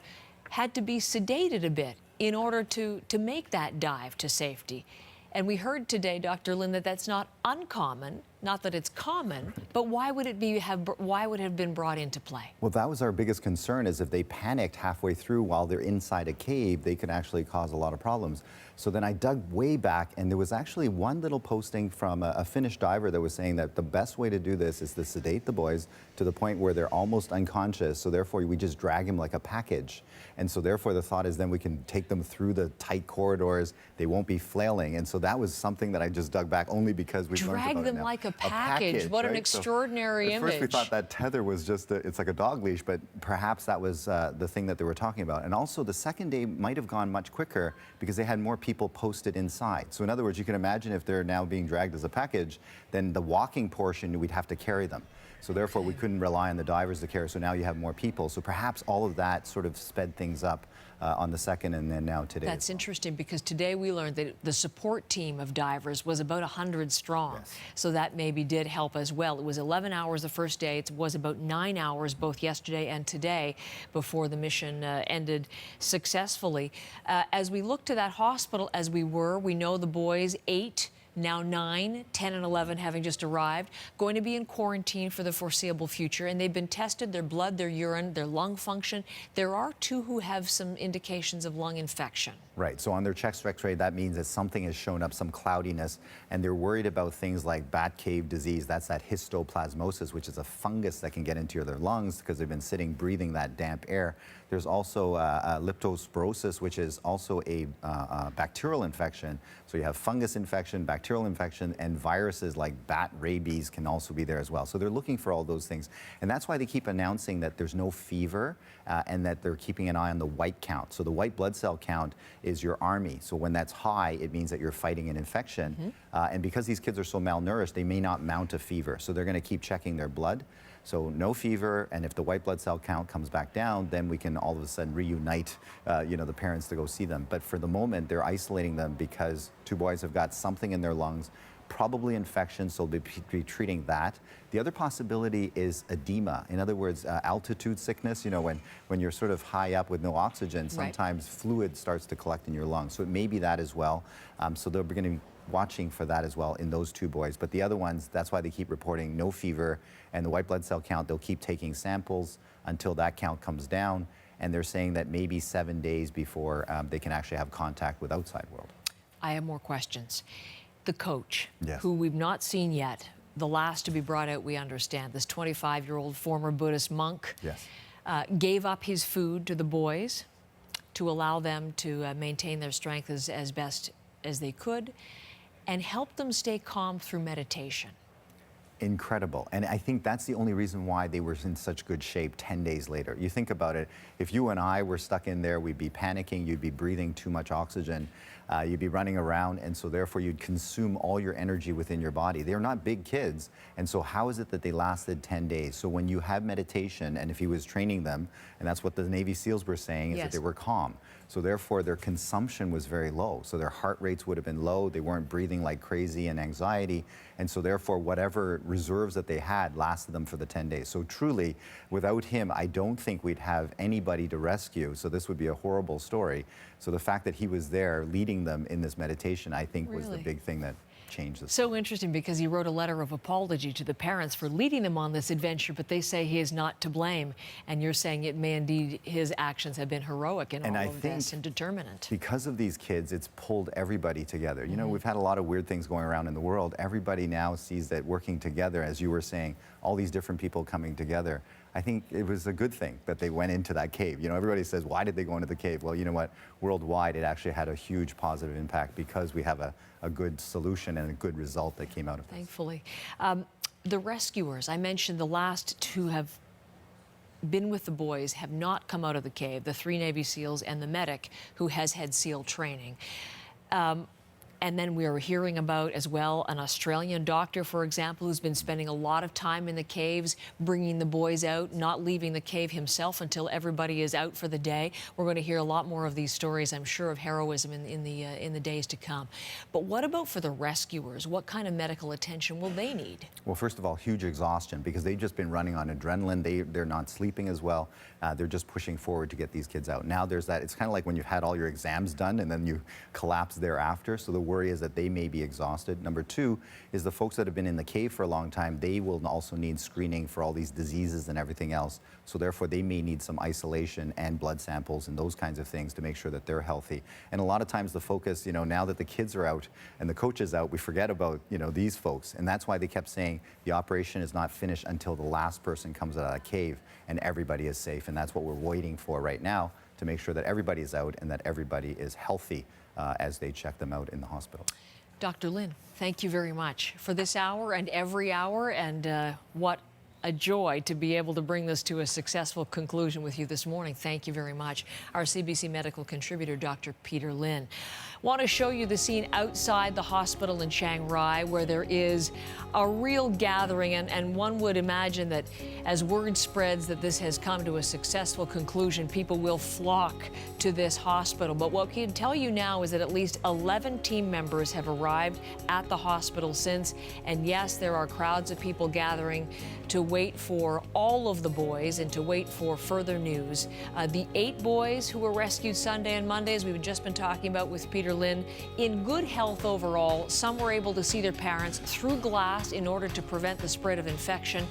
had to be sedated a bit in order to make that dive to safety. And we heard today, Dr. Lynn, that that's not uncommon, not that it's common, but why would it have been brought into play? Well, that was our biggest concern, is if they panicked halfway through while they're inside a cave, they could actually cause a lot of problems. So then I dug way back, and there was actually one little posting from a Finnish diver that was saying that the best way to do this is to sedate the boys to the point where they're almost unconscious. So therefore, we just drag them like a package. And so therefore, the thought is then we can take them through the tight corridors. They won't be flailing. And so that was something that I just dug back only because we learned about it now. Drag them like a package. What an extraordinary image. At first we thought that tether was just, it's like a dog leash, but perhaps that was the thing that they were talking about. And also the second day might have gone much quicker because they had more people posted inside. So in other words, you can imagine if they're now being dragged as a package, then the walking portion, we'd have to carry them. So therefore, we couldn't rely on the divers to carry. So now you have more people. So perhaps all of that sort of sped things up on the second and then now today. That's interesting, because today we learned that the support team of divers was about 100 strong. Yes. So that maybe did help as well. It was 11 hours the first day. It was about 9 hours both yesterday and today before the mission ended successfully. As we look to that hospital, as we know the boys, 8, now 9, 10, and 11 having just arrived, going to be in quarantine for the foreseeable future. And they've been tested, their blood, their urine, their lung function. There are 2 who have some indications of lung infection. Right, so on their chest x-ray, that means that something has shown up, some cloudiness, and they're worried about things like bat cave disease. That's that histoplasmosis, which is a fungus that can get into their lungs because they've been sitting, breathing that damp air. There's also leptospirosis, which is also a bacterial infection. So you have fungus infection, bacterial infection, and viruses like bat rabies can also be there as well. So they're looking for all those things. And that's why they keep announcing that there's no fever and that they're keeping an eye on the white count. So the white blood cell count is your army. So when that's high, it means that you're fighting an infection. And because these kids are so malnourished, they may not mount a fever. So they're going to keep checking their blood. So no fever, and if the white blood cell count comes back down, then we can all of a sudden reunite, the parents to go see them. But for the moment, they're isolating them because 2 boys have got something in their lungs, probably infection, so they'll be treating that. The other possibility is edema. In other words, altitude sickness. You know, when you're sort of high up with no oxygen, sometimes fluid starts to collect in your lungs. So it may be that as well. So they're going to be watching for that as well in those 2 boys. But the other ones, that's why they keep reporting no fever, and the white blood cell count, they'll keep taking samples until that count comes down. And they're saying that maybe 7 days before they can actually have contact with outside world. I have more questions. The coach, Yes. who we've not seen yet, the last to be brought out, we understand, this 25-year-old former Buddhist monk, Yes. Gave up his food to the boys to allow them to maintain their strength as best as they could, and helped them stay calm through meditation. Incredible. And I think that's the only reason why they were in such good shape 10 days later. You think about it, if you and I were stuck in there, we'd be panicking, you'd be breathing too much oxygen, you'd be running around, and so therefore you'd consume all your energy within your body. They're not big kids, and so how is it that they lasted 10 days? So when you have meditation, and if he was training them, and that's what the Navy SEALs were saying, is that they were calm. So therefore their consumption was very low. So their heart rates would have been low, they weren't breathing like crazy and anxiety, and so therefore whatever reserves that they had lasted them for the 10 days. So truly, without him, I don't think we'd have anybody to rescue, so this would be a horrible story. So the fact that he was there leading them in this meditation, I think was the big thing that change this. So interesting, because he wrote a letter of apology to the parents for leading them on this adventure, but they say he is not to blame. And you're saying it may indeed, his actions have been heroic in all of this and determinant. Because of these kids, it's pulled everybody together. You know, we've had a lot of weird things going around in the world. Everybody now sees that working together, as you were saying, all these different people coming together. I think it was a good thing that they went into that cave. You know, everybody says, why did they go into the cave? Well, you know what? Worldwide, it actually had a huge positive impact because we have a good solution and a good result that came out of this. Thankfully. The rescuers, I mentioned the last two have been with the boys, have not come out of the cave, the 3 Navy SEALs and the medic who has had SEAL training. And then we are hearing about as well an Australian doctor, for example, who's been spending a lot of time in the caves, bringing the boys out, not leaving the cave himself until everybody is out for the day. We're going to hear a lot more of these stories, I'm sure, of heroism in the days to come. But what about for the rescuers? What kind of medical attention will they need? Well, first of all, huge exhaustion, because they've just been running on adrenaline. They're not sleeping as well. They're just pushing forward to get these kids out. Now there's that. It's kind of like when you've had all your exams done and then you collapse thereafter. So the worry is that they may be exhausted. Number two is the folks that have been in the cave for a long time, they will also need screening for all these diseases and everything else. So therefore they may need some isolation and blood samples and those kinds of things to make sure that they're healthy. And a lot of times the focus, you know, now that the kids are out and the coach is out, we forget about, you know, these folks. And that's why they kept saying the operation is not finished until the last person comes out of that cave and everybody is safe. And that's what we're waiting for right now, to make sure that everybody is out and that everybody is healthy as they check them out in the hospital. Dr. Lin, thank you very much for this hour and every hour, and what a joy to be able to bring this to a successful conclusion with you this morning. Thank you very much. Our CBC medical contributor, Dr. Peter Lin. Want to show you the scene outside the hospital in Chiang Rai, where there is a real gathering, and one would imagine that as word spreads that this has come to a successful conclusion, people will flock to this hospital. But what we can tell you now is that at least 11 team members have arrived at the hospital since, and yes, there are crowds of people gathering to wait for all of the boys and to wait for further news. The 8 boys who were rescued Sunday and Monday, as we've just been talking about with Peter Lin, in good health overall. Some were able to see their parents through glass in order to prevent the spread of infection.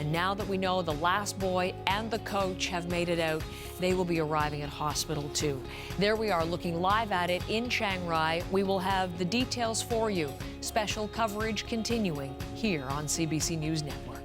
And now that we know the last boy and the coach have made it out, they will be arriving at hospital too. There we are, looking live at it in Chiang Rai. We will have the details for you. Special coverage continuing here on CBC News Network.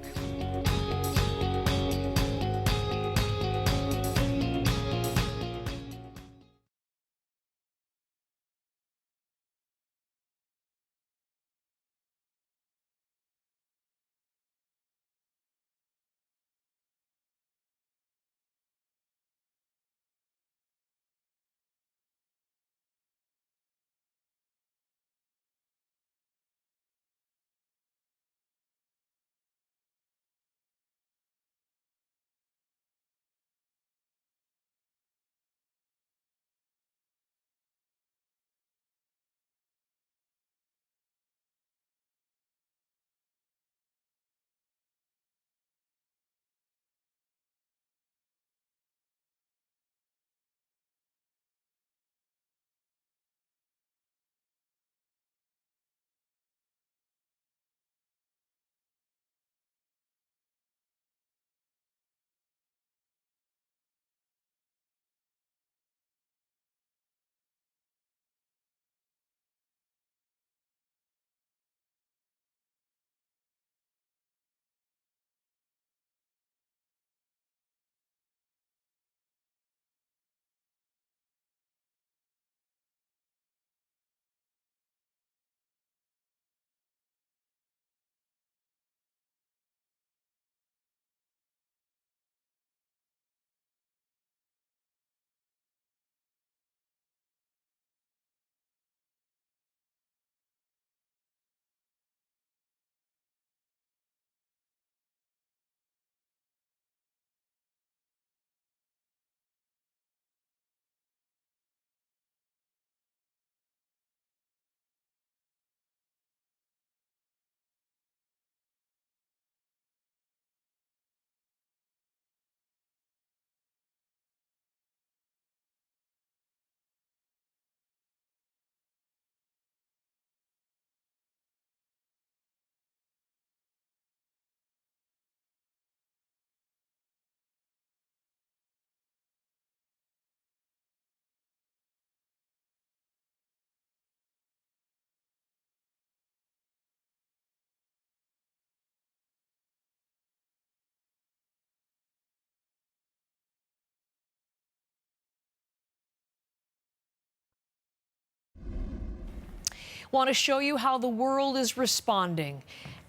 Want to show you how the world is responding.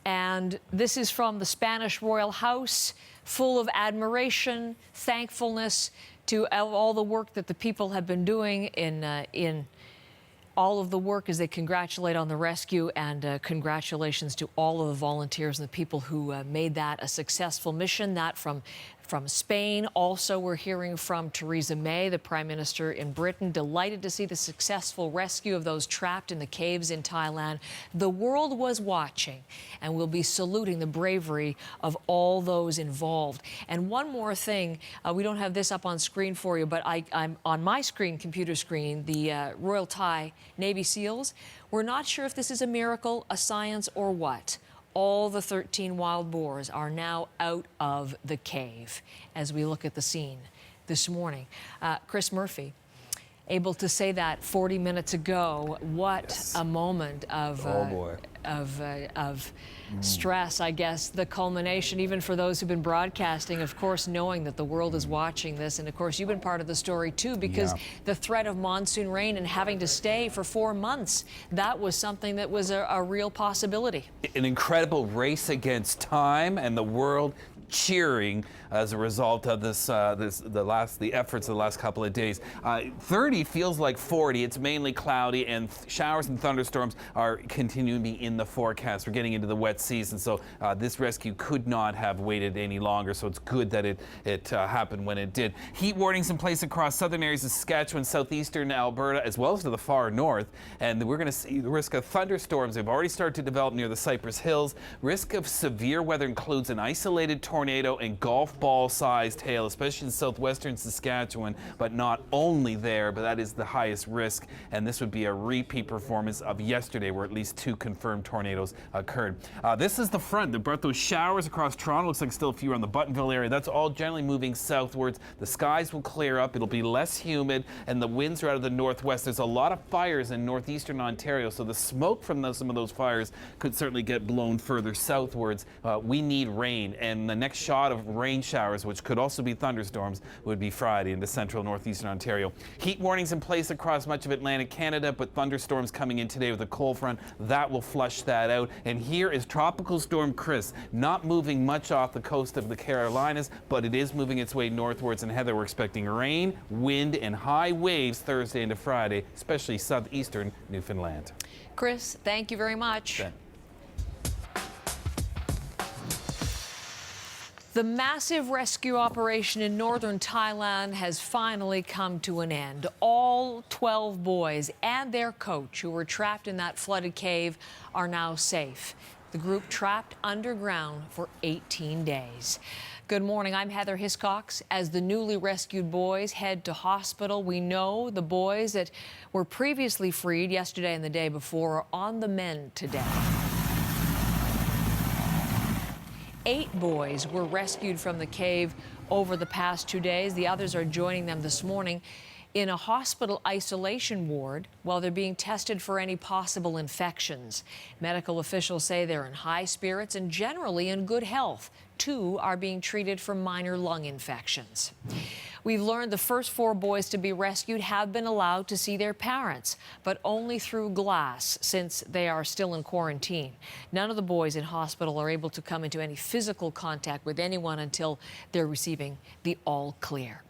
And this is from the Spanish royal house, full of admiration, thankfulness to all the work that the people have been doing in all of the work as they congratulate on the rescue, and congratulations to all of the volunteers and the people who made that a successful mission. That from Spain. Also, we're hearing from Theresa May, the Prime Minister in Britain, delighted to see the successful rescue of those trapped in the caves in Thailand. The world was watching, and we'll be saluting the bravery of all those involved. And one more thing, we don't have this up on screen for you, but I'm on my screen, computer screen, the Royal Thai Navy SEALs. We're not sure if this is a miracle, a science, or what. All the 13 wild boars are now out of the cave as we look at the scene this morning. Chris Murphy, able to say that 40 minutes ago. What a moment of stress, I guess, the culmination, even for those who've been broadcasting, of course, knowing that the world is watching this. And of course, you've been part of the story too, because the threat of monsoon rain and having to stay for 4 months, that was something that was a real possibility. An incredible race against time, and the world cheering as a result of this, the efforts of the last couple of days. 30 feels like 40. It's mainly cloudy, and showers and thunderstorms are continuing to be in the forecast. We're getting into the wet season, so this rescue could not have waited any longer. So it's good that it happened when it did. Heat warnings in place across southern areas of Saskatchewan, southeastern Alberta, as well as to the far north. And we're going to see the risk of thunderstorms. They've already started to develop near the Cypress Hills. Risk of severe weather includes an isolated tornado and golf ball-sized hail, especially in southwestern Saskatchewan, but not only there, but that is the highest risk. And this would be a repeat performance of yesterday, where at least 2 confirmed tornadoes occurred. This is the front that brought those showers across Toronto. Looks like still a few on the Buttonville area. That's all generally moving southwards. The skies will clear up. It'll be less humid, and the winds are out of the northwest. There's a lot of fires in northeastern Ontario, so the smoke from some of those fires could certainly get blown further southwards. We need rain, and the next shot of rain showers, which could also be thunderstorms, would be Friday into central northeastern Ontario. Heat warnings in place across much of Atlantic Canada, but thunderstorms coming in today with a cold front. That will flush that out. And here is Tropical Storm Chris, not moving much off the coast of the Carolinas, but it is moving its way northwards. And Heather, we're expecting rain, wind, and high waves Thursday into Friday, especially southeastern Newfoundland. Chris, thank you very much. Okay. The massive rescue operation in northern Thailand has finally come to an end. All 12 boys and their coach, who were trapped in that flooded cave, are now safe. The group trapped underground for 18 days. Good morning, I'm Heather Hiscox. As the newly rescued boys head to hospital, we know the boys that were previously freed yesterday and the day before are on the mend today. 8 boys were rescued from the cave over the past 2 days. The others are joining them this morning in a hospital isolation ward while they're being tested for any possible infections. Medical officials say they're in high spirits and generally in good health. 2 are being treated for minor lung infections. We've learned the first 4 boys to be rescued have been allowed to see their parents, but only through glass since they are still in quarantine. None of the boys in hospital are able to come into any physical contact with anyone until they're receiving the all clear.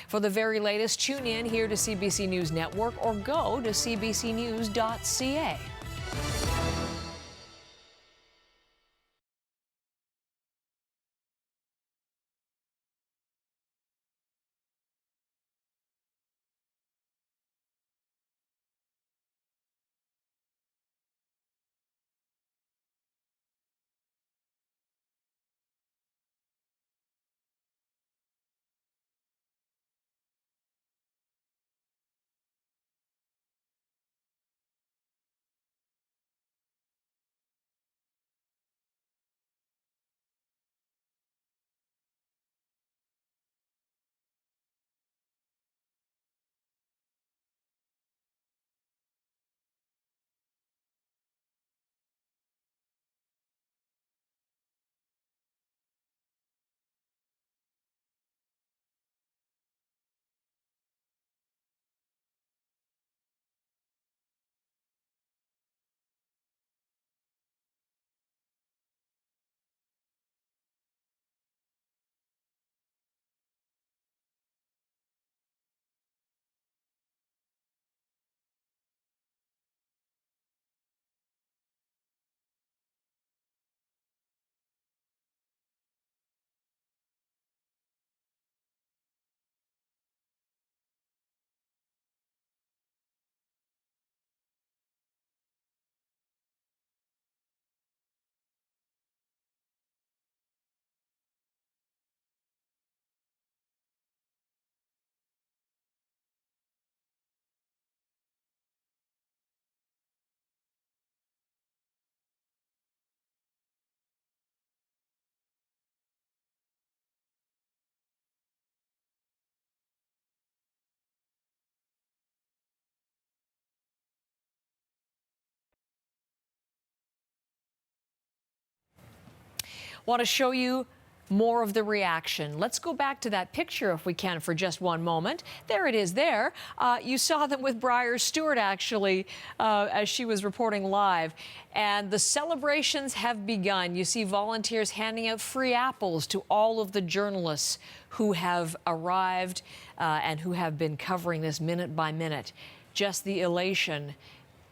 For the very latest, tune in here to CBC News Network or go to CBCNews.ca. Want to show you more of the reaction. Let's go back to that picture if we can for just one moment. There it is there. You saw them with Briar Stewart actually as she was reporting live. And the celebrations have begun. You see volunteers handing out free apples to all of the journalists who have arrived and who have been covering this minute by minute. Just the elation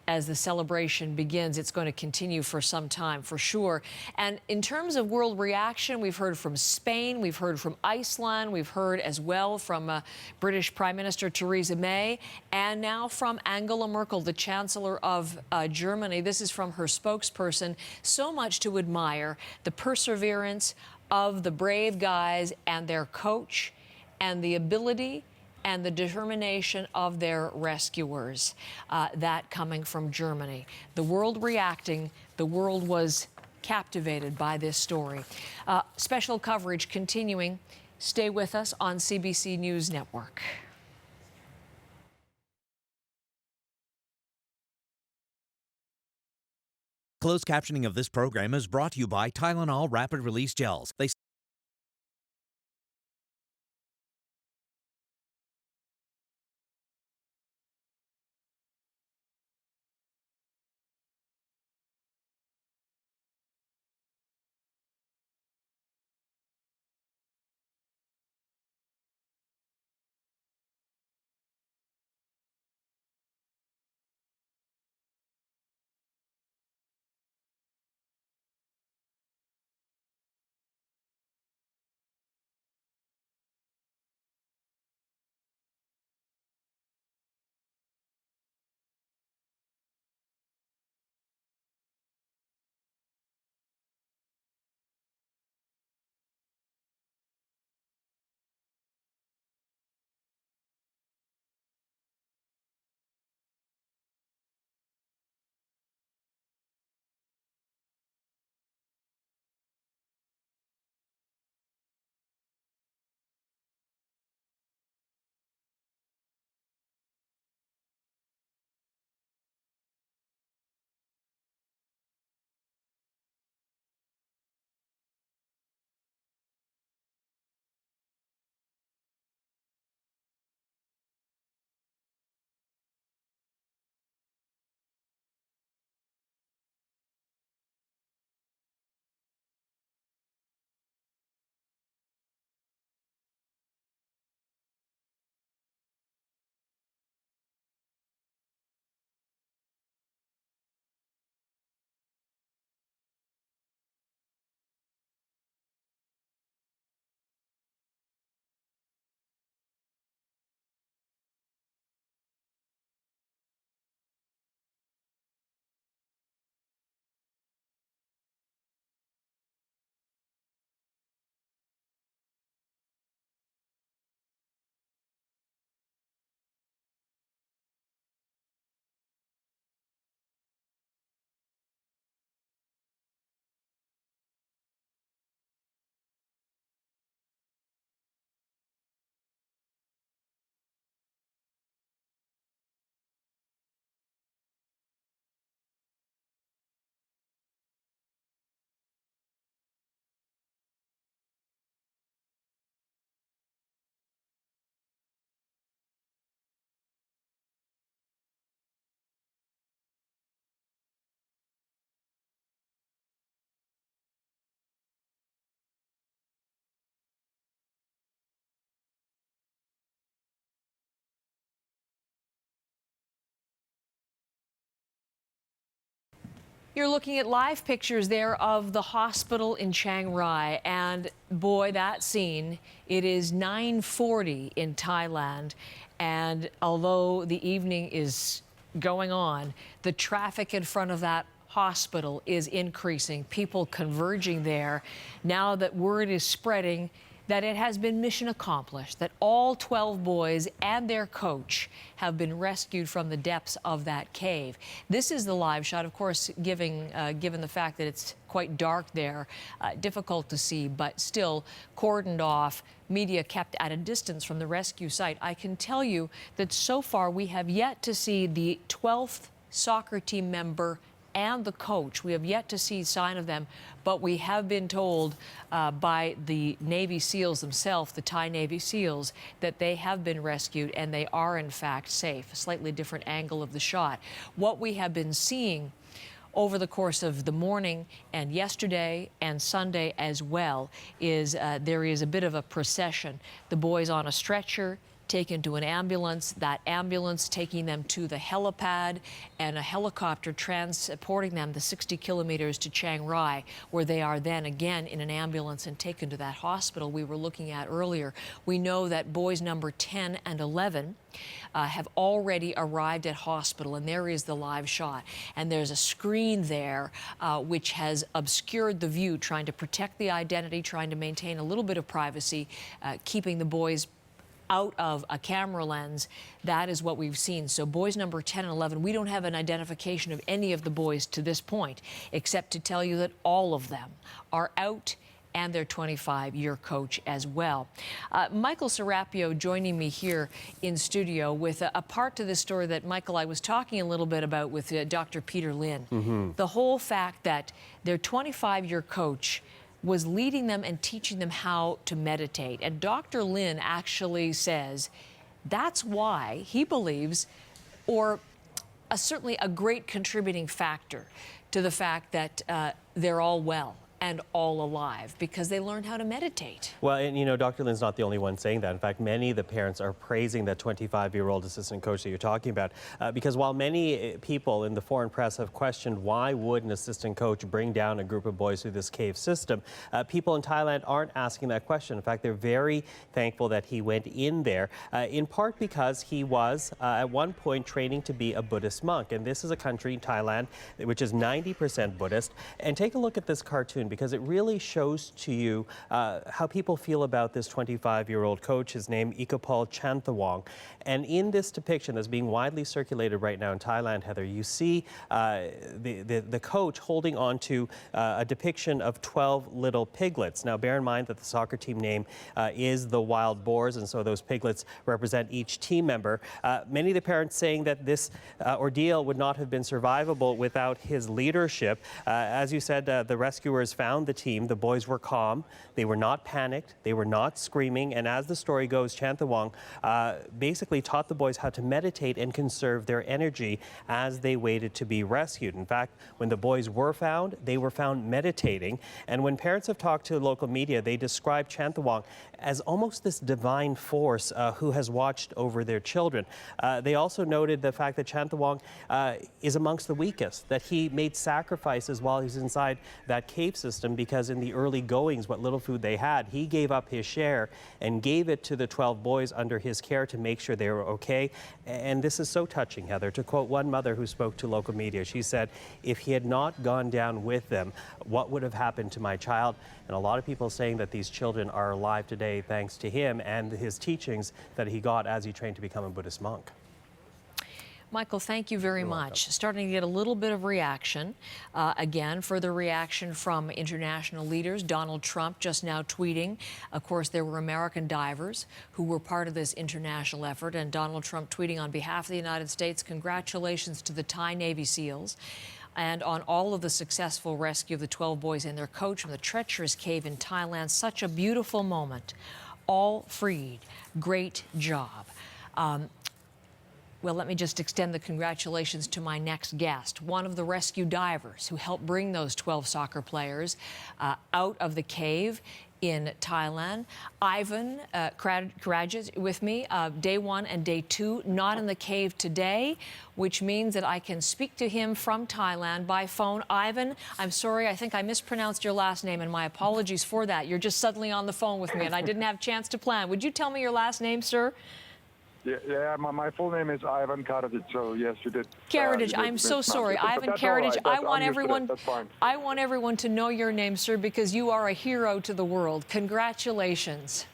as the celebration begins. It's going to continue for some time, for sure. And in terms of world reaction, we've heard from Spain, we've heard from Iceland, we've heard as well from British Prime Minister Theresa May, and now from Angela Merkel, the Chancellor of Germany. This is from her spokesperson. So much to admire, the perseverance of the brave guys and their coach, and the ability and the determination of their rescuers, that coming from Germany. The world reacting, the world was captivated by this story. Special coverage continuing. Stay with us on CBC News Network. Closed captioning of this program is brought to you by Tylenol Rapid Release Gels. You're looking at live pictures there of the hospital in Chiang Rai, and boy, that scene. It is 9:40 in Thailand, and although the evening is going on, the traffic in front of that hospital is increasing, people converging there now that word is spreading that it has been mission accomplished, that all 12 boys and their coach have been rescued from the depths of that cave. This is the live shot, of course, given the fact that it's quite dark there, difficult to see, but still cordoned off, media kept at a distance from the rescue site. I can tell you that so far we have yet to see the 12th soccer team member and the coach. We have yet to see sign of them, but we have been told by the Navy SEALs themselves, the Thai Navy SEALs, that they have been rescued and they are in fact safe. A slightly different angle of the shot. What we have been seeing over the course of the morning and yesterday and Sunday as well is there is a bit of a procession. The boys on a stretcher, taken to an ambulance, that ambulance taking them to the helipad, and a helicopter transporting them the 60 kilometers to Chiang Rai, where they are then again in an ambulance and taken to that hospital we were looking at earlier. We know that boys number 10 and 11 have already arrived at hospital, and there is the live shot. And there's a screen there which has obscured the view, trying to protect the identity, trying to maintain a little bit of privacy, keeping the boys out of a camera lens. That is what we've seen. So boys number 10 and 11, we don't have an identification of any of the boys to this point, except to tell you that all of them are out, and their 25-year coach as well. Michael Serapio joining me here in studio with a part to this story that, Michael, I was talking a little bit about with Dr. Peter Lynn. The whole fact that their 25-year coach was leading them and teaching them how to meditate. And Dr. Lynn actually says that's why he believes, or certainly a great contributing factor to the fact that they're all well and all alive, because they learned how to meditate. Well, and you know, Dr. Lynn's not the only one saying that. In fact, many of the parents are praising that 25-year-old assistant coach that you're talking about, because while many people in the foreign press have questioned why would an assistant coach bring down a group of boys through this cave system, people in Thailand aren't asking that question. In fact, they're very thankful that he went in there, in part because he was at one point training to be a Buddhist monk. And this is a country, Thailand, which is 90% Buddhist. And take a look at this cartoon, because it really shows to you how people feel about this 25-year-old coach. His name, Ikapol Chanthawong. And in this depiction that's being widely circulated right now in Thailand, Heather, you see the coach holding on to a depiction of 12 little piglets. Now, bear in mind that the soccer team name is the Wild Boars, and so those piglets represent each team member. Many of the parents saying that this ordeal would not have been survivable without his leadership. As you said, the rescuers found the team. The boys were calm. They were not panicked. They were not screaming. And as the story goes, Chanthawong basically taught the boys how to meditate and conserve their energy as they waited to be rescued. In fact, when the boys were found, they were found meditating. And when parents have talked to local media, they describe Chanthawong as almost this divine force who has watched over their children. They also noted the fact that Chanthawong is amongst the weakest, that he made sacrifices while he was inside that cave system, because in the early goings, what little food they had, he gave up his share and gave it to the 12 boys under his care to make sure they were okay. And this is so touching, Heather. To quote one mother who spoke to local media, she said, "If he had not gone down with them, what would have happened to my child?" And a lot of people saying that these children are alive today thanks to him and his teachings that he got as he trained to become a Buddhist monk. Michael, thank you very much. Starting to get a little bit of reaction. Again, further reaction from international leaders. Donald Trump just now tweeting. Of course, there were American divers who were part of this international effort, and Donald Trump tweeting on behalf of the United States, congratulations to the Thai Navy SEALs and on all of the successful rescue of the 12 boys and their coach from the treacherous cave in Thailand. Such a beautiful moment. All freed. Great job. Well, let me just extend the congratulations to my next guest, one of the rescue divers who helped bring those 12 soccer players out of the cave in Thailand. Ivan Karaj with me, day 1 and day 2, not in the cave today, which means that I can speak to him from Thailand by phone. Ivan, I'm sorry, I think I mispronounced your last name, and my apologies for that. You're just suddenly on the phone with me, and I didn't have a chance to plan. Would you tell me your last name, sir? Yeah, my full name is Ivan Karadic, so yes, you did. Karadic, I'm so sorry. Ivan Karadic, I want everyone to know your name, sir, because you are a hero to the world. Congratulations.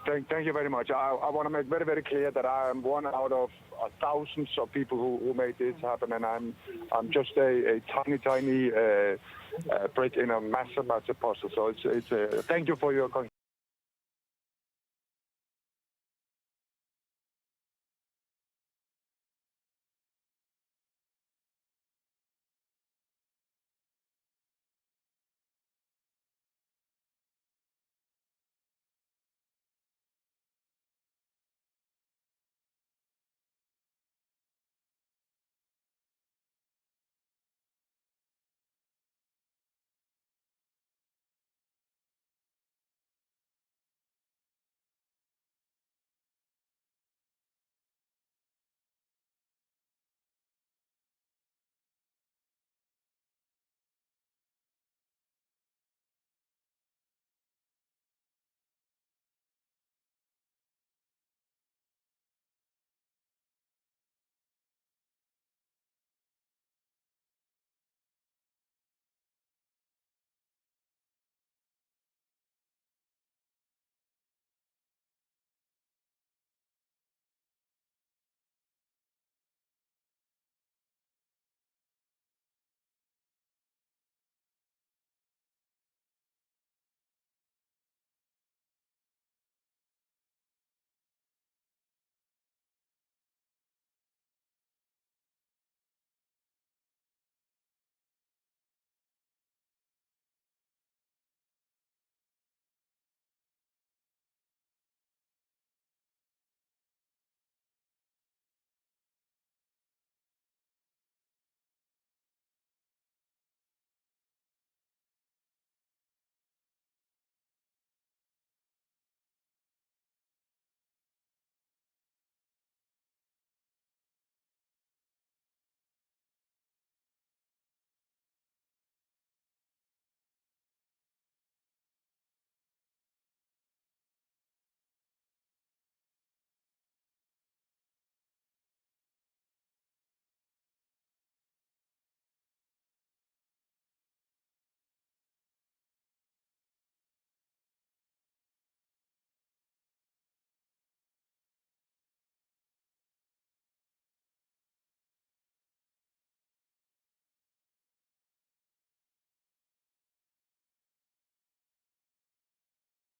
Thank you very much. I want to make very, very clear that I am one out of thousands of people who made this happen, and I'm just a tiny brick in a massive puzzle. So it's thank you for your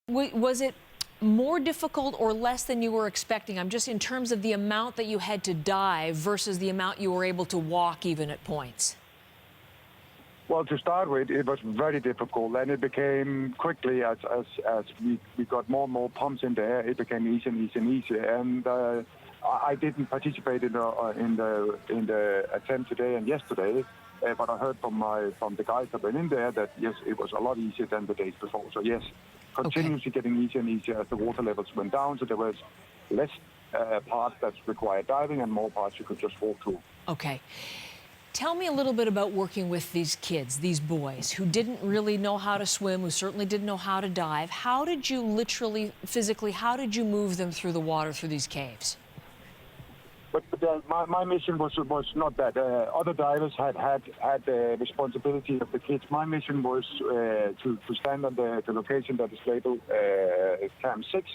Was it more difficult or less than you were expecting? I'm just in terms of the amount that you had to dive versus the amount you were able to walk even at points. Well, to start with, it was very difficult, and it became quickly as we got more and more pumps in there. It became easier and easier and easier. And I didn't participate in the attempt today and yesterday, but I heard from the guys that went in there that yes, it was a lot easier than the days before. So yes, continuously getting easier and easier as the water levels went down. So there was less parts that required diving and more parts you could just walk through. Okay. Tell me a little bit about working with these kids, these boys, who didn't really know how to swim, who certainly didn't know how to dive. How did you literally, physically, how did you move them through the water, through these caves? But my mission was not that. Other divers had the responsibility of the kids. My mission was to stand on the location that is labeled Cam 6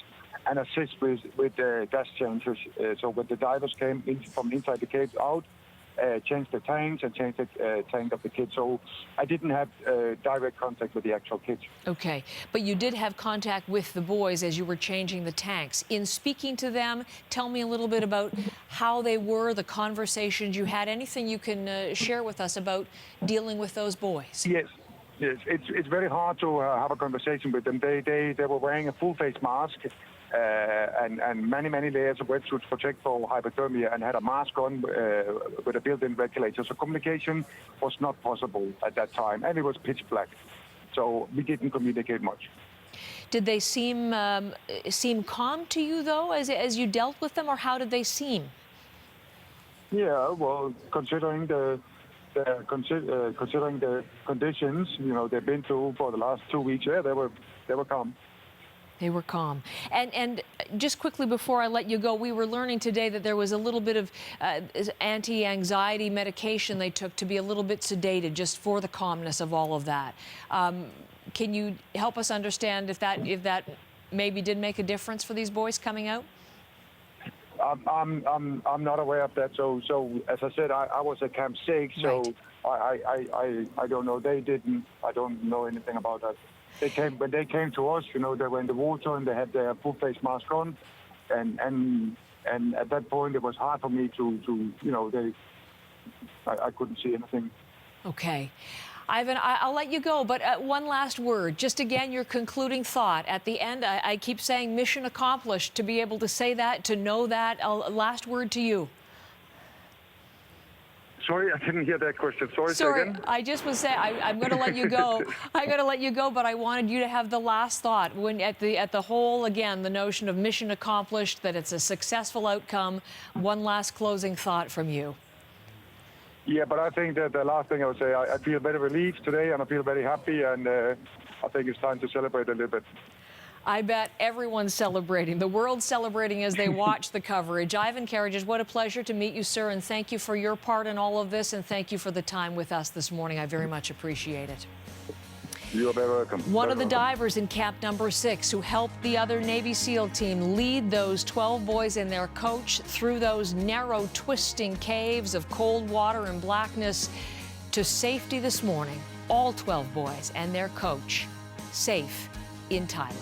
and assist with gas changes. So when the divers came in from inside the cave out, change the tanks and change the tank of the kids. So I didn't have direct contact with the actual kids. Okay, but you did have contact with the boys as you were changing the tanks. In speaking to them, tell me a little bit about how they were, the conversations you had, anything you can share with us about dealing with those boys. Yes. Yes, it's very hard to have a conversation with them. They were wearing a full face mask and many layers of wetsuits to protect for hypothermia and had a mask on with a built-in regulator. So communication was not possible at that time, and it was pitch black. So we didn't communicate much. Did they seem calm to you though, as you dealt with them, or how did they seem? Yeah, well, considering the conditions, you know, they've been through for the last 2 weeks, yeah, they were calm. They were calm. And just quickly before I let you go, we were learning today that there was a little bit of anti-anxiety medication they took to be a little bit sedated, just for the calmness of all of that. Can you help us understand if that maybe did make a difference for these boys coming out? I'm not aware of that. So as I said, I was at Camp 6, so right. I don't know. They didn't. I don't know anything about that. When they came to us, you know, they were in the water and they had their full face mask on, and at that point it was hard for me to you know, I couldn't see anything. Okay. Ivan, I'll let you go, but one last word. Just again, your concluding thought. At the end, I keep saying mission accomplished. To be able to say that, to know that, last word to you. Sorry, I didn't hear that question. Sorry, say again? I just was saying, I'm going to let you go. I'm going to let you go, but I wanted you to have the last thought. When at the whole, again, the notion of mission accomplished, that it's a successful outcome. One last closing thought from you. Yeah, but I think that the last thing I would say, I feel very relieved today, and I feel very happy, and I think it's time to celebrate a little bit. I bet everyone's celebrating. The world's celebrating as they watch the coverage. Ivan Karagic, what a pleasure to meet you, sir, and thank you for your part in all of this, and thank you for the time with us this morning. I very much appreciate it. You're very welcome. One of the divers in Camp Number 6 who helped the other Navy SEAL team lead those 12 boys and their coach through those narrow, twisting caves of cold water and blackness to safety this morning. All 12 boys and their coach safe in Thailand.